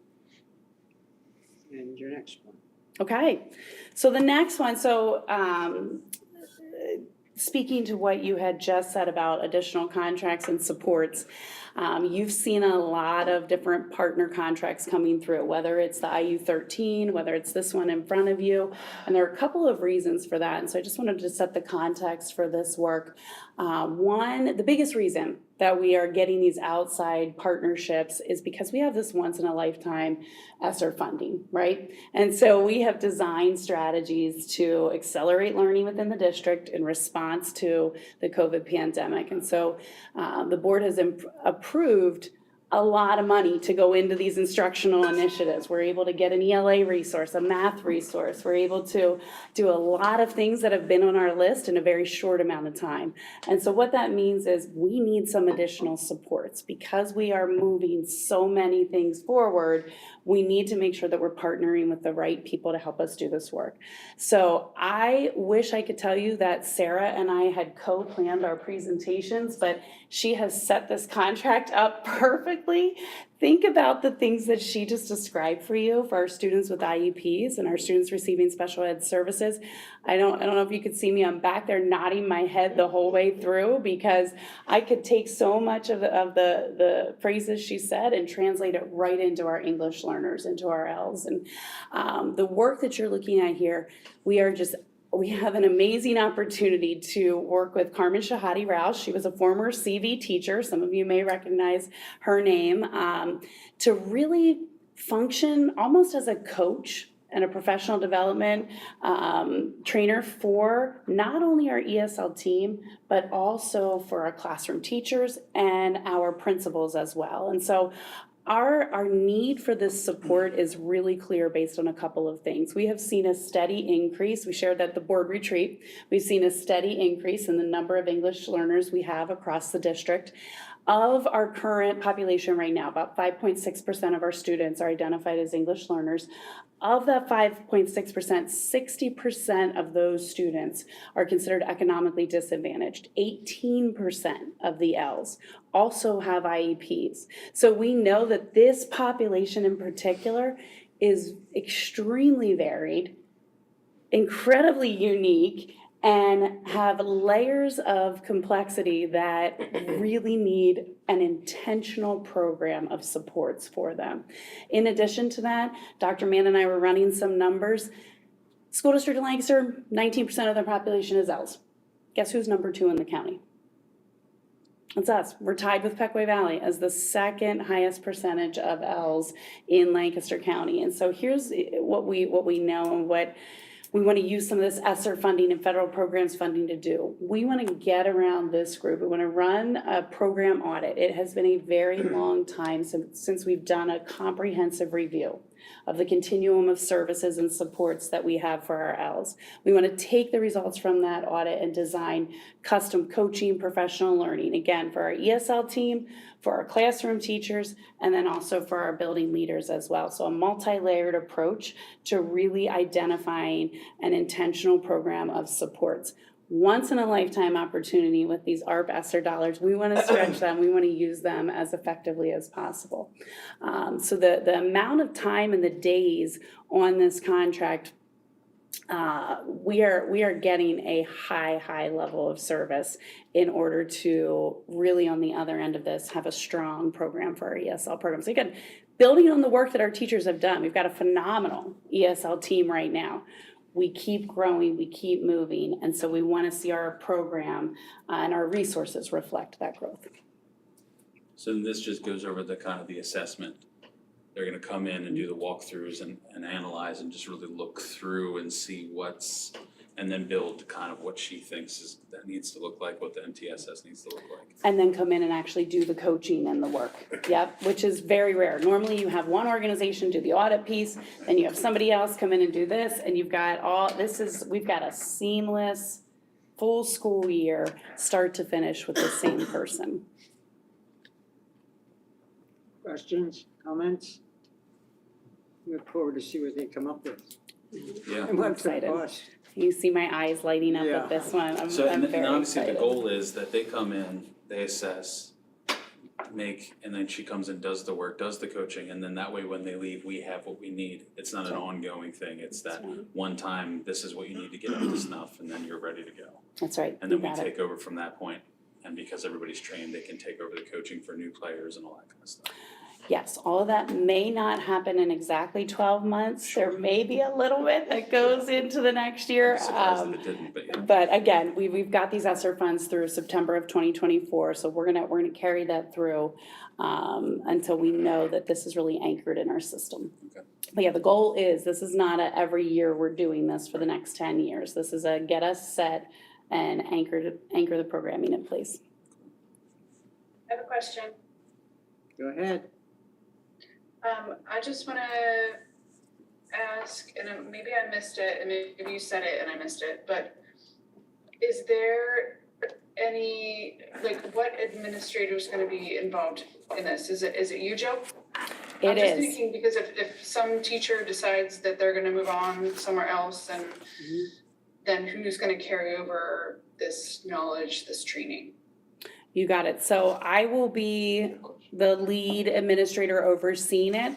And your next one. Okay, so the next one, speaking to what you had just said about additional contracts and supports, you've seen a lot of different partner contracts coming through, whether it's the IU13, whether it's this one in front of you, and there are a couple of reasons for that, and so I just wanted to set the context for this work. One, the biggest reason that we are getting these outside partnerships is because we have this once in a lifetime ESSER funding, right? And so we have designed strategies to accelerate learning within the district in response to the COVID pandemic. And so the board has approved a lot of money to go into these instructional initiatives. We're able to get an ELA resource, a math resource. We're able to do a lot of things that have been on our list in a very short amount of time. And so what that means is we need some additional supports. Because we are moving so many things forward, we need to make sure that we're partnering with the right people to help us do this work. So I wish I could tell you that Sarah and I had co-planned our presentations, but she has set this contract up perfectly. Think about the things that she just described for you for our students with IEPs and our students receiving special ed services. I don't know if you could see me, I'm back there nodding my head the whole way through because I could take so much of the phrases she said and translate it right into our English learners, into our Ls. And the work that you're looking at here, we have an amazing opportunity to work with Carmen Shahadi Rouse. She was a former CV teacher. Some of you may recognize her name, to really function almost as a coach and a professional development trainer for not only our ESL team, but also for our classroom teachers and our principals as well. And so our need for this support is really clear based on a couple of things. We have seen a steady increase. We shared that at the board retreat. We've seen a steady increase in the number of English learners we have across the district. Of our current population right now, about 5.6% of our students are identified as English learners. Of that 5.6%, 60% of those students are considered economically disadvantaged. 18% of the Ls also have IEPs. So we know that this population in particular is extremely varied, incredibly unique, and have layers of complexity that really need an intentional program of supports for them. In addition to that, Dr. Mann and I were running some numbers. School District of Lancaster, 19% of their population is Ls. Guess who's number 2 in the county? It's us. We're tied with Pequea Valley as the second highest percentage of Ls in Lancaster County. And so here's what we know and what we want to use some of this ESSER funding and federal programs funding to do. We want to get around this group. We want to run a program audit. It has been a very long time since we've done a comprehensive review of the continuum of services and supports that we have for our Ls. We want to take the results from that audit and design custom coaching, professional learning, again, for our ESL team, for our classroom teachers, and then also for our building leaders as well. So a multi-layered approach to really identifying an intentional program of supports. Once in a lifetime opportunity with these ARP ESSER dollars. We want to stretch them, we want to use them as effectively as possible. So the amount of time and the days on this contract, we are getting a high level of service in order to really, on the other end of this, have a strong program for our ESL programs. Again, building on the work that our teachers have done, we've got a phenomenal ESL team right now. We keep growing, we keep moving, and so we want to see our program and our resources reflect that growth. So this just goes over the kind of the assessment. They're gonna come in and do the walkthroughs and analyze and just really look through and see what's, and then build kind of what she thinks is, that needs to look like, what the MTSS needs to look like. And then come in and actually do the coaching and the work, yep, which is very rare. Normally you have one organization do the audit piece, then you have somebody else come in and do this, and you've got we've got a seamless, full school year, start to finish with the same person. Questions, comments? Look forward to see what they come up with. Yeah. And what's the Excited. cost? You see my eyes lighting up Yeah. at this one, I'm So, and very obviously excited. the goal is that they come in, they assess, and then she comes and does the work, does the coaching, and then that way when they leave, we have what we need. It's not an ongoing thing, it's that one time, this is what you need to get up to snuff, and then you're ready to go. That's right, And you then we got it. take over from that point, and because everybody's trained, they can take over the coaching for new players and all that kind of stuff. Yes, all of that may not happen in exactly 12 months. There may be a little bit that goes into the next year. I'm surprised that it didn't, but yeah. But again, we've got these ESSER funds through September of 2024, so we're gonna carry that through until we know that this is really anchored in our system. Okay. But yeah, the goal is, this is not a every year we're doing this for the next 10 years. This is a get us set and anchor the programming in place. I have a question. Go ahead. I just wanna ask, and maybe I missed it, and maybe you said it and I missed it, but is there any, like, what administrator's gonna be involved in this? Is it you, Joe? I'm just thinking, because if some teacher decides that they're gonna move on somewhere else, and then who's gonna carry over this knowledge, this training? You got it. So I will be the lead administrator overseeing it.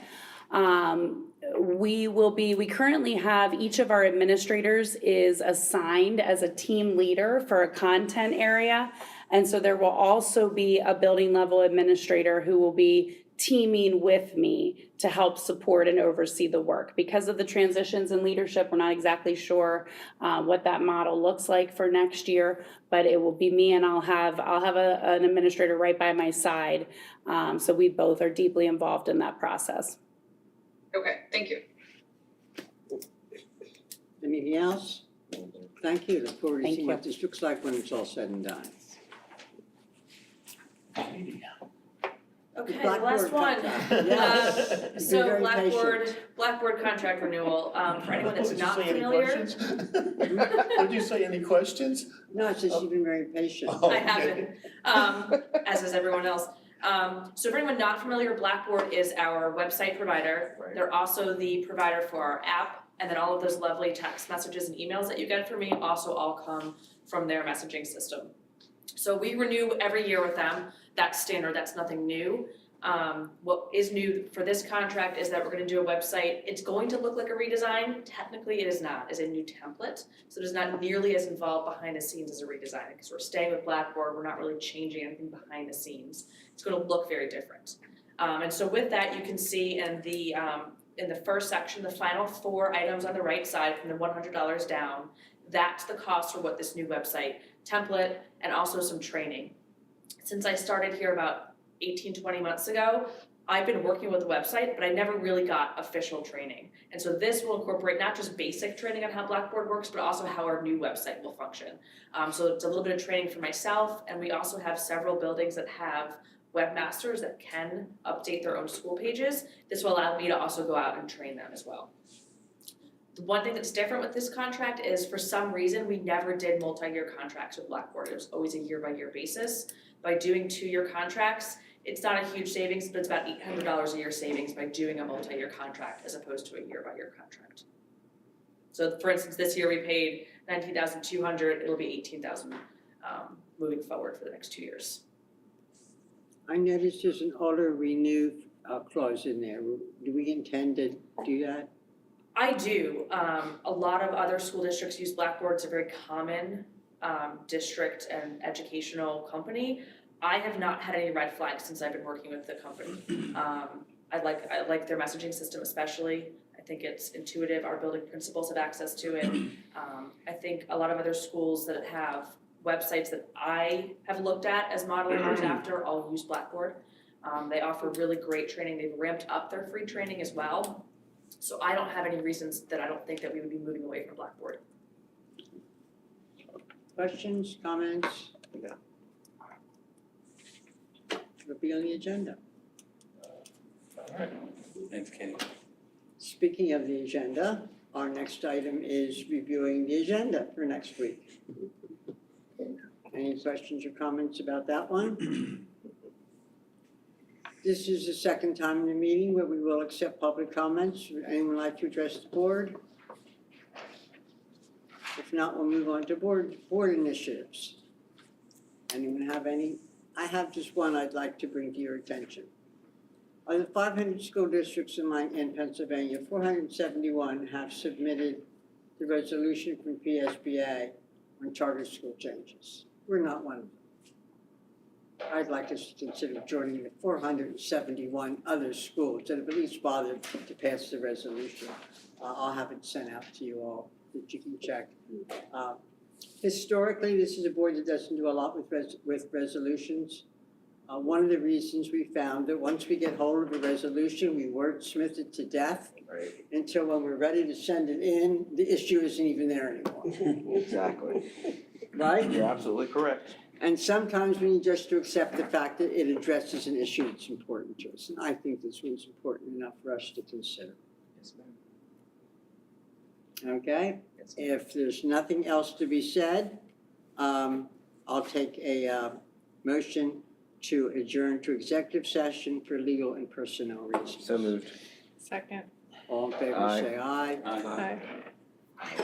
We currently have, each of our administrators is assigned as a team leader for a content area. And so there will also be a building level administrator who will be teaming with me to help support and oversee the work. Because of the transitions in leadership, we're not exactly sure what that model looks like for next year, but it will be me, and I'll have an administrator right by my side. So we both are deeply involved in that process. Okay, thank you. Anything else? Thank you. Look forward to Thank seeing you. what this looks like when it's all said and done. Okay, the Blackboard last one. contract. Yes. You've been So very Blackboard contract renewal, for anyone that's Did you not say any familiar. questions? Did you say any questions? No, it's just you've been very patient. Oh, I okay. haven't, as is everyone else. So for anyone not familiar, Blackboard is our website provider. Right. They're also the provider for our app, and then all of those lovely text messages and emails that you get from me also all come from their messaging system. So we renew every year with them. That's standard, that's nothing new. What is new for this contract is that we're gonna do a website. It's going to look like a redesign. Technically, it is not. It's a new template. So it is not nearly as involved behind the scenes as a redesign, because we're staying with Blackboard. We're not really changing anything behind the scenes. It's gonna look very different. And so with that, you can see in the first section, the final 4 items on the right side from the $100 down, that's the cost for what this new website template and also some training. Since I started here about 18, 20 months ago, I've been working with the website, but I never really got official training. And so this will incorporate not just basic training on how Blackboard works, but also how our new website will function. So it's a little bit of training for myself, and we also have several buildings that have webmasters that can update their own school pages. This will allow me to also go out and train them as well. The one thing that's different with this contract is for some reason, we never did multi-year contracts with Blackboard. It was always a year-by-year basis. By doing 2-year contracts, it's not a huge savings, but it's about $800 a year savings by doing a multi-year contract as opposed to a year-by-year contract. So for instance, this year we paid $19,200, it'll be $18,000 moving forward for the next 2 years. I noticed there's an auto-renew clause in there. Do we intend to do that? I do. A lot of other school districts use Blackboard. It's a very common district and educational company. I have not had any red flags since I've been working with the company. I like their messaging system especially. I think it's intuitive. Our building principals have access to it. I think a lot of other schools that have websites that I have looked at as modeling ours after all use Blackboard. They offer really great training. They've ramped up their free training as well. So I don't have any reasons that I don't think that we would be moving away from Blackboard. Questions, comments? No. It'll be on the agenda. Thanks, Kenny. Speaking of the agenda, our next item is reviewing the agenda for next week. Any questions or comments about that one? This is the second time in the meeting where we will accept public comments. Would anyone like to address the board? If not, we'll move on to board initiatives. Anyone have any? I have just one I'd like to bring to your attention. Of the 500 school districts in Pennsylvania, 471 have submitted the resolution from PSBA on charter school changes. We're not one of them. I'd like us to consider joining the 471 other schools that have at least bothered to pass the resolution. I'll have it sent out to you all that you can check. Historically, this is a board that doesn't do a lot with resolutions. One of the reasons we found that once we get hold of a resolution, we wordsmith it to death. Right. Until when we're ready to send it in, the issue isn't even there anymore. Exactly. Right? You're absolutely correct. And sometimes we need just to accept the fact that it addresses an issue that's important to us. And I think this one's important enough for us to consider. Yes, ma'am. Okay? Yes, ma'am. If there's nothing else to be said, I'll take a motion to adjourn to executive session for legal and personnel reasons. So moved. Second. All in favor, Aye. say aye. Aye. Aye.